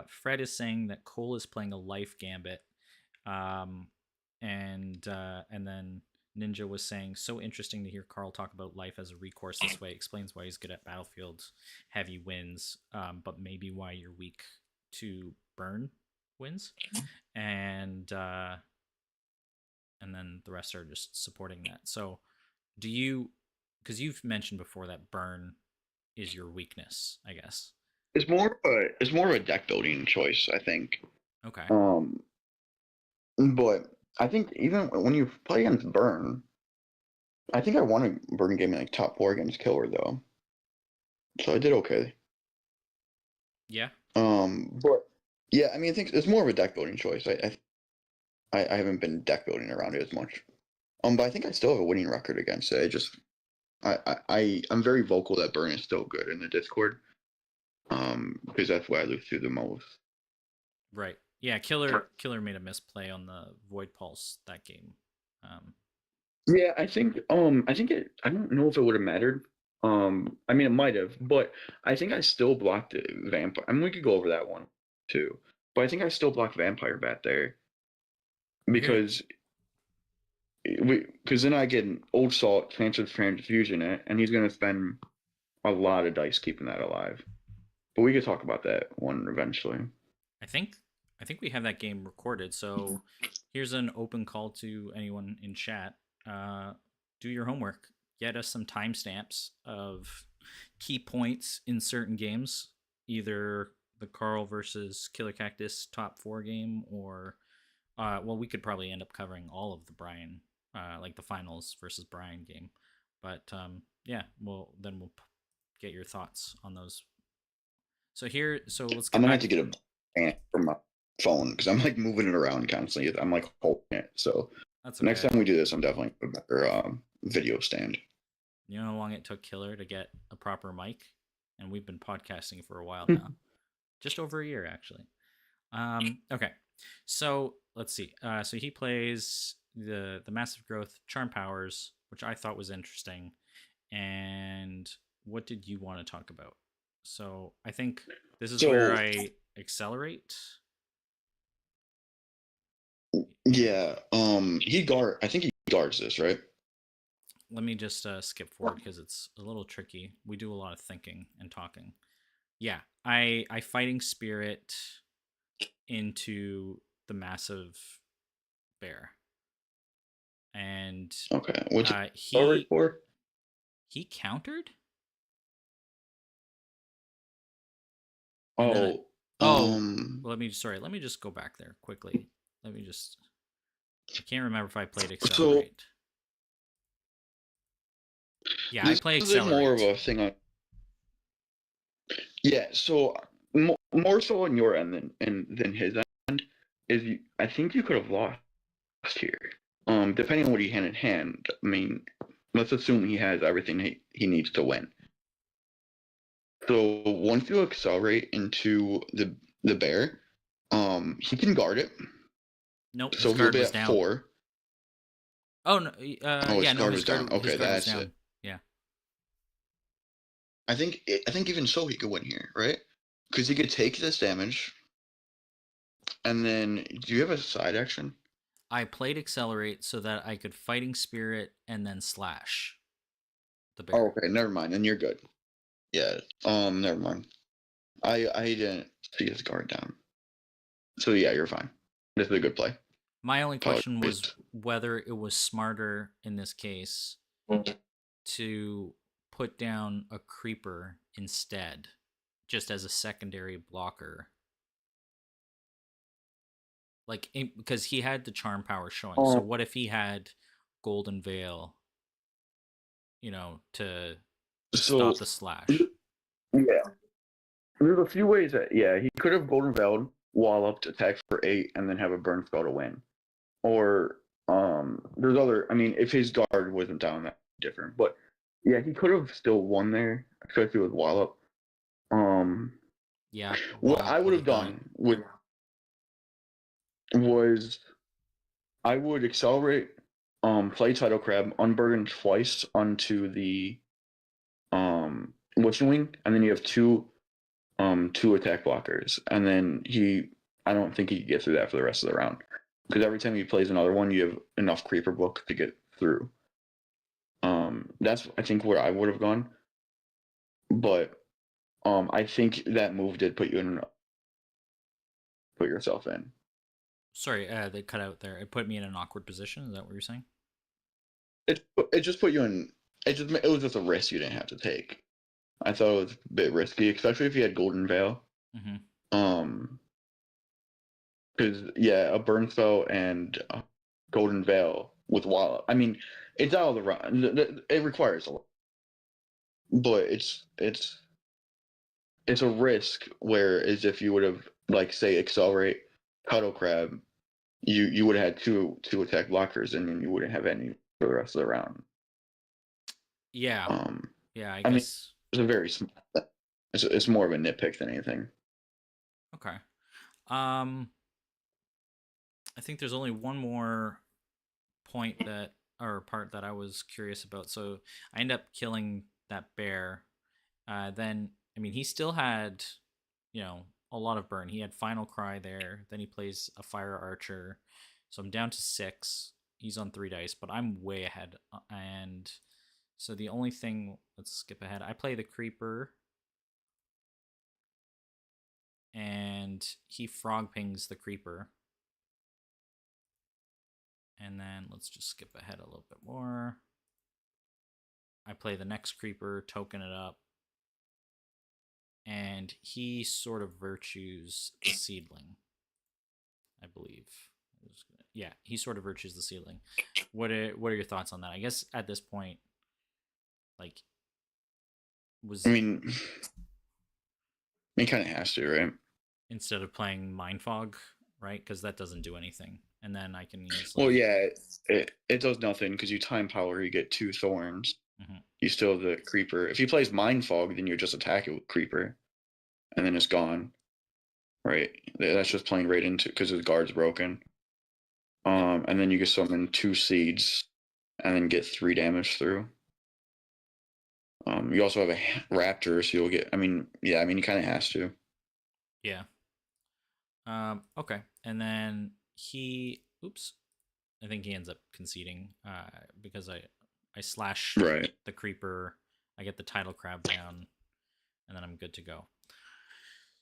Fred is saying that Cole is playing a life gambit. And then Ninja was saying, so interesting to hear Carl talk about life as a recourse this way. Explains why he's good at battlefields, heavy wins, but maybe why you're weak to burn wins. And then the rest are just supporting that. So do you, because you've mentioned before that burn is your weakness, I guess. It's more of a deck building choice, I think. Okay. But I think even when you play against Burn, I think I won a Burn game in like top 4 against Killer though. so I did okay. Yeah. But yeah, I mean, I think it's more of a deck building choice. I haven't been deck building around it as much. But I think I still have a winning record against it. I'm very vocal that Burn is still good in the Discord. Because that's what I lose to the most. Right. Yeah. Killer made a misplay on the Void Pulse that game. Um, Yeah, I don't know if it would have mattered. I mean, it might have, but I think I still blocked the vampire. I mean, we could go over that one too, but I think I still blocked vampire bat there here. because because then I get an old salt transfusion it, and he's gonna spend a lot of dice keeping that alive. But we could talk about that one eventually. I think I think we have that game recorded. So here's an open call to anyone in chat. Uh, do your homework. Get us some timestamps of key points in certain games, either the Carl versus Killer Cactus top four game, or well, we could probably end up covering all of the Brian, like the finals versus Brian game. But yeah, we'll get your thoughts on those. So let's I'm get gonna have back. to get a band from my phone because I'm like moving it around constantly. I'm like holding it. So That's next okay. time we do this, I'm definitely gonna put a better video stand. You know how long it took Killer to get a proper mic? And we've been podcasting for a while now. Just over a year, actually. Okay. So let's see. So he plays the massive growth charm powers, which I thought was interesting. And what did you want to talk about? So I think this is where So I accelerate. yeah, I think he guards this, right? Let me just skip forward because it's a little tricky. We do a lot of thinking and talking. Yeah, I fighting spirit into the massive bear, and Okay, what's he uh, accelerate he for? he countered, and then Oh, oh, let me just go back there quickly. Let me just I can't remember if I played so accelerate. Yeah, I this play is a more of accelerate. a thing on. Yeah, so more so on your end than his end is I think you could have lost here. Depending on what he had in hand. I mean, let's assume he has everything he needs to win. So once you accelerate into the bear, he can guard it. Nope, his So he'll guard be was at down. 4. Oh no, Oh, yeah, his no, guard was down. his Okay, guard was that's it. down. Yeah, I think even so he could win here, right? Because he could take this damage, and then do you have a side action? I played accelerate so that I could fighting spirit and then slash the Oh, bear. okay, never mind. Then you're good. Yeah. Never mind. I didn't see his guard down. So yeah, you're fine. This is a good play. My only question was Apologies. whether it was smarter in this case to put down a creeper instead, just as a secondary blocker. Because he had the charm power showing. So Um. what if he had Golden Veil, to So stop the slash? yeah, there's a few ways that he could have golden veiled, walloped, attack for 8, and then have a burn spell to win. Or there's other. I mean, if his guard wasn't down, that's different. But yeah, he could have still won there, especially with wallop. Um, Yeah, what Wallop I would would have have done it. done was I would accelerate, play title crab, unburden twice onto the witching wing, and then you have two attack blockers, and then I don't think he can get through that for the rest of the round because every time he plays another one, you have enough creeper book to get through. That's I think where I would have gone, but I think that move did put yourself in. Sorry, they cut out there. It put me in an awkward position. Is that what you're saying? It just put you in. It was just a risk you didn't have to take. I thought it was a bit risky, especially if you had Golden Veil. Mm-hmm. Um, because yeah, a burn spell and Golden Veil with Wallop. I mean, it's out of the run. It requires a lot, but it's it's a risk. Whereas if you would have, like, say, accelerate Cuddle Crab, you would have had two attack blockers, and then you wouldn't have any for the rest of the round. Yeah, Um, yeah. I I mean, guess. it's a very small. It's more of a nitpick than anything. Okay. Um, I think there's only one more point that or part that I was curious about. So I end up killing that bear. Then I mean he still had, a lot of burn. He had Final Cry there. Then he plays a Fire Archer. So I'm down to 6. He's on 3 dice, but I'm way ahead. And so the only thing, let's skip ahead. I play the Creeper, and he frog pings the Creeper. And then let's just skip ahead a little bit more. I play the next Creeper, token it up, and he sort of virtues the Seedling, I believe. Yeah, he sort of virtues the Seedling. What are your thoughts on that? I guess at this point, like, I was mean, he kind of has to, right? instead of playing Mind Fog, right? Because that doesn't do anything, and then I can Well, easily. yeah, it does nothing because you time power, you get 2 thorns. Mhm. You still have the creeper. If he plays Mind Fog, then you just attack it with creeper, and then it's gone. Right? That's just playing right into because his guard's broken. Yep. And then you can summon 2 seeds, and then get 3 damage through. You also have a raptor, so you'll get. I mean, yeah, I mean, he kind of has to. Yeah. Okay. And then he. Oops. I think he ends up conceding because I slash Right. the creeper. I get the title crab down, and then I'm good to go.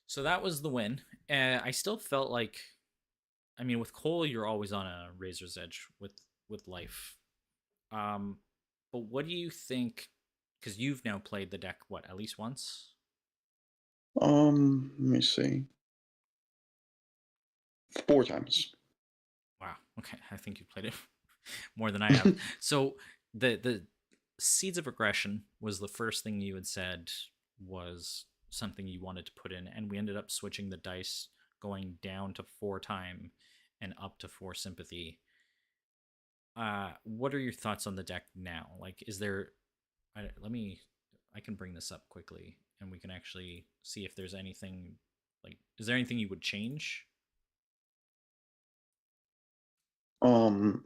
So that was the win. I still felt like, I mean, with Cole, you're always on a razor's edge with life. Um, but what do you think? Because you've now played the deck, what, at least once? Let me see. 4 times. Wow. Okay, I think you played it more than I have. So the seeds of regression was the first thing you had said was something you wanted to put in, and we ended up switching the dice, going down to 4 time and up to 4 sympathy. What are your thoughts on the deck now? Like, is there? Let me. I can bring this up quickly, and we can actually see if there's anything. Like, is there anything you would change? Um,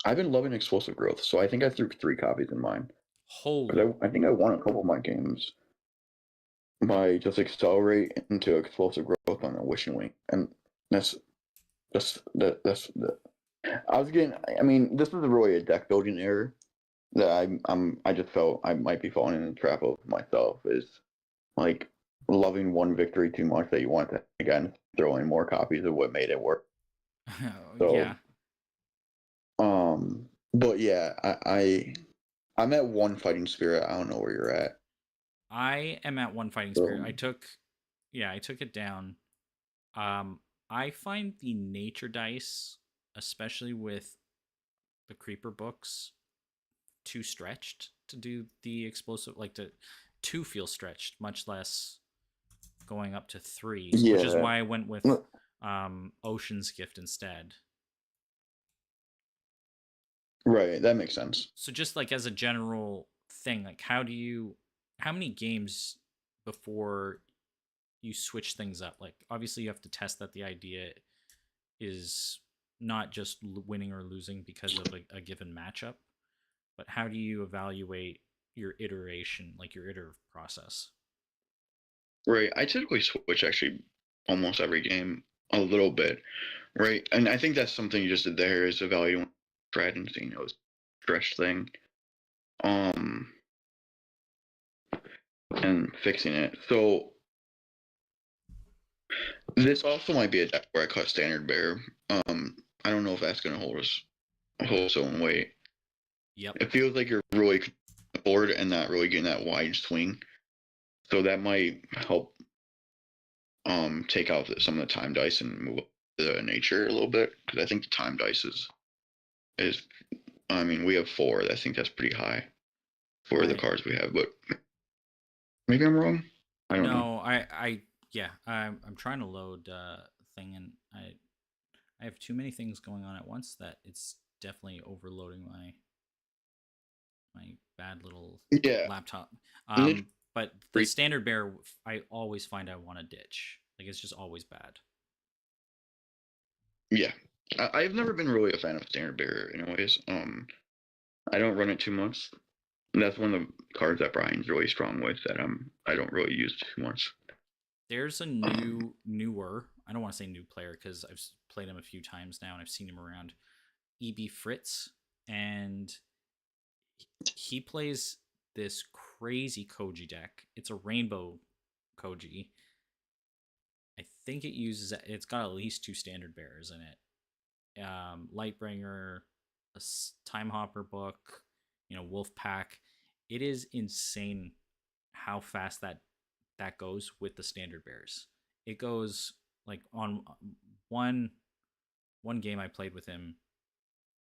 I've been loving explosive growth, so I think I threw 3 copies in mine. But Holy. I think I won a couple of my games by just accelerate into explosive growth on a wishing wing, and that's that's. I was getting. I mean, this is really a deck building error that I just felt I might be falling in the trap of myself is like loving one victory too much that you want to again throw in more copies of what made it work. Yeah. So but yeah, I'm at 1 fighting spirit. I don't know where you're at. I am at 1 fighting spirit. So I took it down. Um, I find the nature dice, especially with the creeper books, too stretched to do the explosive. Like to two feel stretched, much less going up to 3, which is yeah, why I went with Ocean's Gift instead. right, that makes sense. So just like as a general thing, like how many games before you switch things up? Like obviously you have to test that the idea is not just winning or losing because of a given matchup, but how do you evaluate your iteration, like your iterative process? Right, I typically switch actually almost every game a little bit. Right, and I think that's something you just did there is evaluating strategy, stretch thing, um, and fixing it. So this also might be a deck where I cut standard bear. I don't know if that's going to hold its own weight. Yep. It feels like you're really bored and not really getting that wide swing. So that might help take out some of the time dice and move up the nature a little bit because I think the time dice is I mean we have 4. I think that's pretty high for the I cards we have, but maybe I'm wrong. I don't know. No, yeah, I'm trying to load thing, and I have too many things going on at once that it's definitely overloading my bad little Yeah. laptop. And it's But the free. standard bear, I always find I want to ditch. Like it's just always bad. Yeah. I've never been really a fan of standard bearer, anyways. I don't run it too much. That's one of the cards that Brian's really strong with that I don't really use too much. There's a newer. I don't want to say new player because I've played him a few times now and I've seen him around. EB Fritz, and he plays this crazy Koji deck. It's a rainbow Koji. I think it's got at least two standard bearers in it. Lightbringer, a Time Hopper book, Wolf Pack. It is insane how fast that goes with the standard bears. It goes like on one one game I played with him,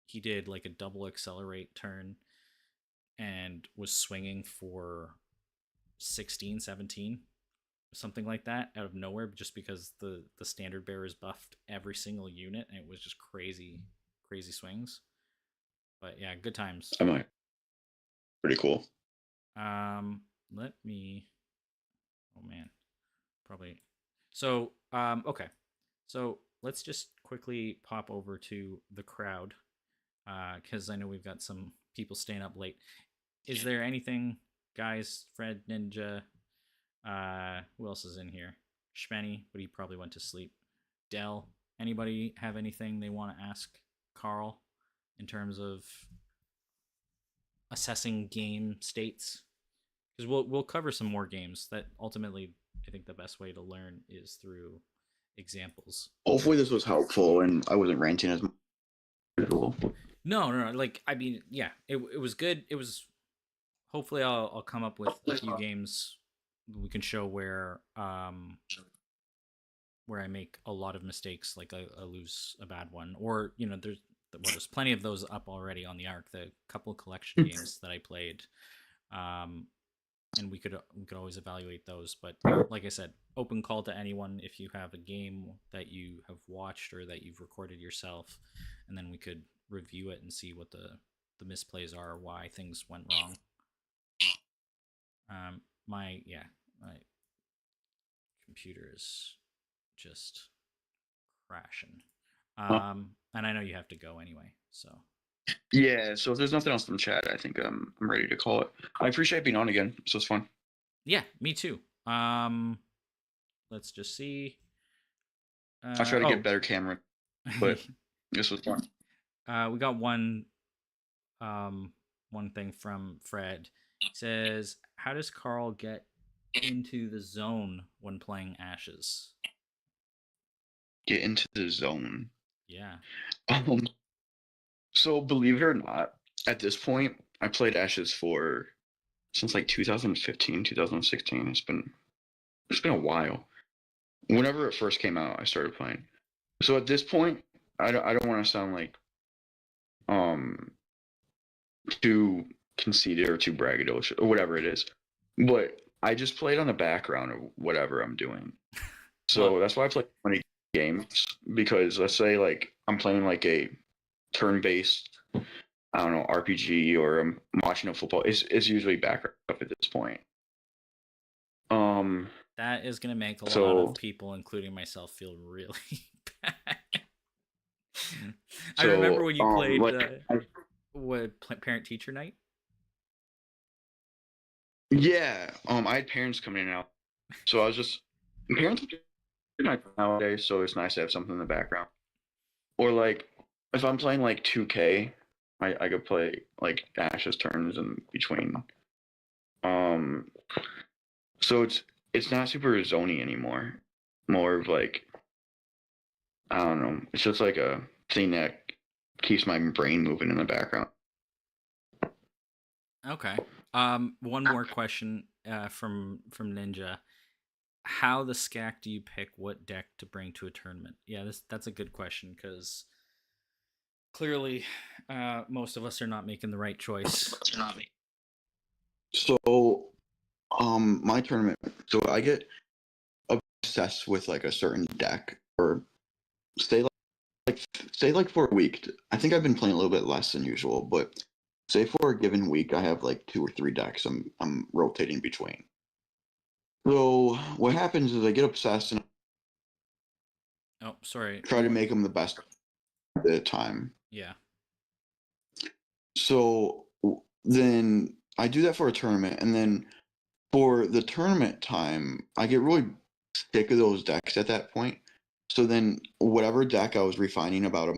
he did like a double accelerate turn and was swinging for 16, 17, something like that out of nowhere just because the standard bearers buffed every single unit and it was just crazy swings. But yeah, good times. I might. Pretty cool. Let me. Oh man, probably. Okay. So let's just quickly pop over to the crowd because I know we've got some people staying up late. Is there anything, guys? Fred, Ninja, who else is in here? Shmenny, but he probably went to sleep. Dell, anybody have anything they want to ask Carl in terms of assessing game states? Because we'll cover some more games. That ultimately, I think the best way to learn is through examples. Hopefully this was helpful and I wasn't ranting as much as usual. No. Like I mean, yeah, it was good. It was. Hopefully, I'll come up with a few games we can show where I make a lot of mistakes, like I lose a bad one, or there's plenty of those up already on the arc. The couple collection games that I played, um, and we could always evaluate those. But like I said, open call to anyone if you have a game that you have watched or that you've recorded yourself, and then we could review it and see what the misplays are, why things went wrong. My computer is just crashing. And I know you have to go anyway, so Yeah, so if there's nothing else from chat, I think I'm ready to call it. I appreciate being on again. This was fun. yeah, me too. Let's just see. I'll try to get Oh, better camera, but this was fun. we got one thing from Fred. He says, "How does Carl get into the zone when playing Ashes?" Get into the zone. Yeah. Um, so believe it or not, at this point, I played Ashes for since like 2015, 2016. It's been a while. Whenever it first came out, I started playing. So at this point, I don't want to sound like um too conceited or too braggadocious or whatever it is, but I just played on the background of whatever I'm doing. Well, So that's why I play so many games, because let's say like I'm playing like a turn-based, I don't know, RPG, or I'm watching a football. It's usually background stuff at this point. Um, that is going to make a lot of so people, including myself, feel really bad. I remember so when you played like parent teacher night. yeah, I had parents coming in and out, so I was just parents are nice nowadays, so it's nice to have something in the background. Or like if I'm playing like 2K, I could play like Ash's turns in between. Um, so it's not super zony anymore. More of like, I don't know. It's just like a thing that keeps my brain moving in the background. Okay. One more question from Ninja. How the scack do you pick what deck to bring to a tournament? Yeah, that's a good question because clearly, most of us are not making the right choice. So My tournament. So I get obsessed with like a certain deck, or say say like for a week. I think I've been playing a little bit less than usual, but say for a given week, I have like 2 or 3 decks I'm rotating between. So what happens is I get obsessed and Oh, sorry. try to make them the best at the time. Yeah. So then I do that for a tournament, and then for the tournament time, I get really sick of those decks at that point. So then whatever deck I was refining about a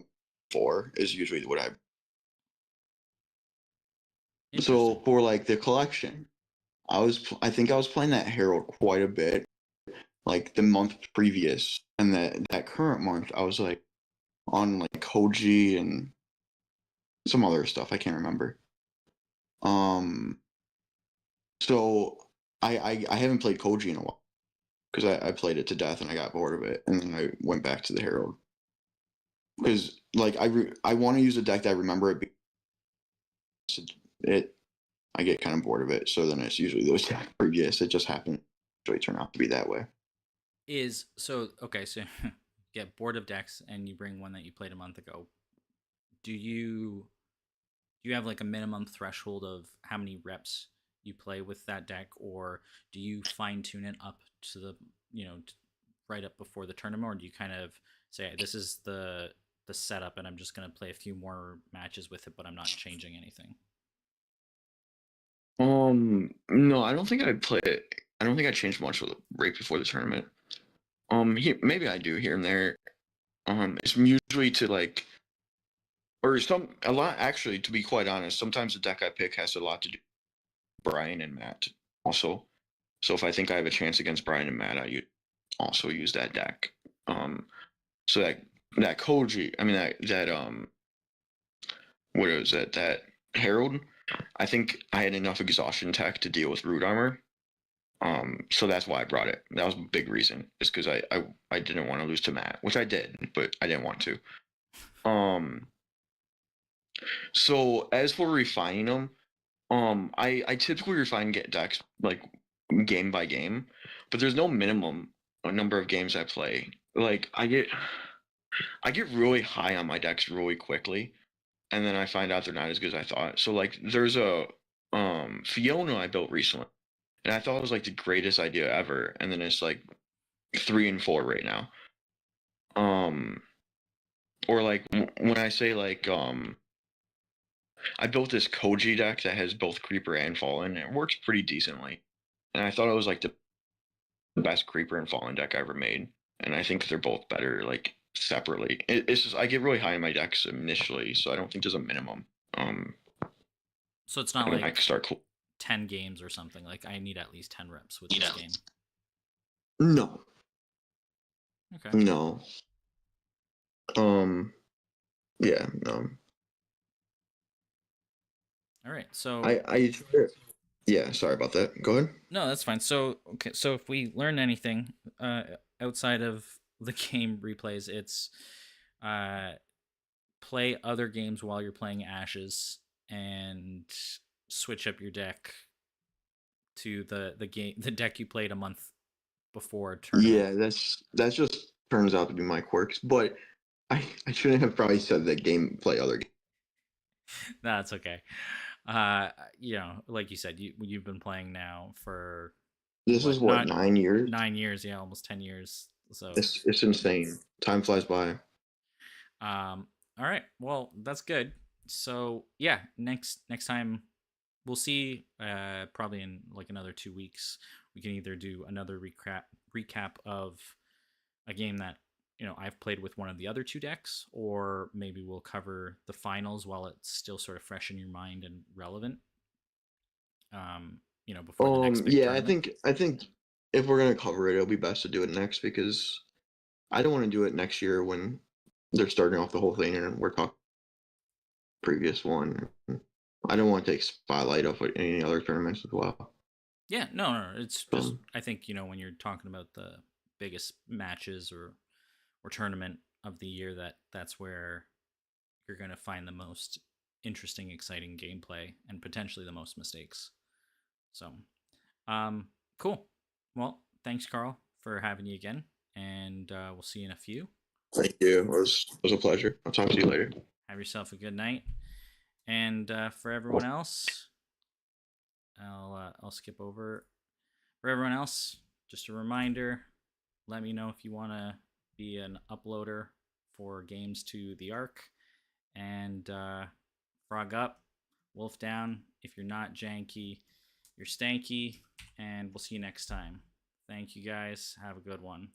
for is usually what I. So Interesting. for like the collection, I think I was playing that Herald quite a bit, like the month previous, and that current month I was like on like Koji and some other stuff I can't remember. Um, so I haven't played Koji in a while because I played it to death and I got bored of it, and then I went back to the Herald because like I want to use a deck that I remember it. It I get kind of bored of it, so then it's usually those decks previous. It just happened to really turn out to be that way. Is so okay. So get bored of decks and you bring one that you played a month ago. Do you do you have like a minimum threshold of how many reps you play with that deck, or do you fine tune it up to the right up before the tournament, or do you kind of say this is the setup and I'm just going to play a few more matches with it, but I'm not changing anything? No, I don't think I play it. I don't think I changed much with it right before the tournament. Maybe I do here and there. It's usually to like, or a lot actually. To be quite honest, sometimes the deck I pick has a lot to do with Brian and Matt also. So if I think I have a chance against Brian and Matt, also use that deck. So that Koji, I mean that what is it? That Herald. I think I had enough exhaustion tech to deal with root armor. So that's why I brought it. That was a big reason. Is because I didn't want to lose to Matt, which I did, but I didn't want to. Um, so as for refining them, I typically refine get decks like game by game, but there's no minimum number of games I play. Like I get really high on my decks really quickly, and then I find out they're not as good as I thought. So like there's a Fiona I built recently, and I thought it was like the greatest idea ever, and then it's like 3 and 4 right now. Um, or like when I say like I built this Koji deck that has both Creeper and Fallen. And it works pretty decently, and I thought it was like the best Creeper and Fallen deck I ever made. And I think they're both better like separately. It's just I get really high in my decks initially, so I don't think there's a minimum. Um, So it's not and I like start. 10 games or something. Like I need at least 10 reps with this game. No, Okay. no. Um, yeah, no. All right. So I yeah. Sorry about that. Go ahead. no, that's fine. So okay, so if we learn anything outside of the game replays, it's uh play other games while you're playing Ashes and switch up your deck to the game the deck you played a month before tournament. Yeah, that's just turns out to be my quirks, but I shouldn't have probably said that gameplay other game. That's okay. Like you said, you've been playing now for This is what, what not 9 years. 9 years, yeah, almost 10 years. So It's insane. Time flies by. all right, well, that's good. So yeah, next time we'll see. Probably in like another 2 weeks, we can either do another recap of a game that I've played with one of the other two decks, or maybe we'll cover the finals while it's still sort of fresh in your mind and relevant. Before the next big Yeah, tournament. I think if we're gonna cover it, it'll be best to do it next because I don't want to do it next year when they're starting off the whole thing and we're talking previous one. I don't want to take spotlight off any other tournaments as well. Yeah, no. It's just Um, I think when you're talking about the biggest matches or tournament of the year, that's where you're going to find the most interesting, exciting gameplay and potentially the most mistakes. So, Cool. Well, thanks, Carl, for having you again, and we'll see you in a few. Thank you. It was a pleasure. I'll talk to you later. Have yourself a good night. And for everyone else, I'll skip over. For everyone else, just a reminder: let me know if you want to be an uploader for games to the Arc, and frog up, wolf down. If you're not janky, you're stanky, and we'll see you next time. Thank you guys. Have a good one.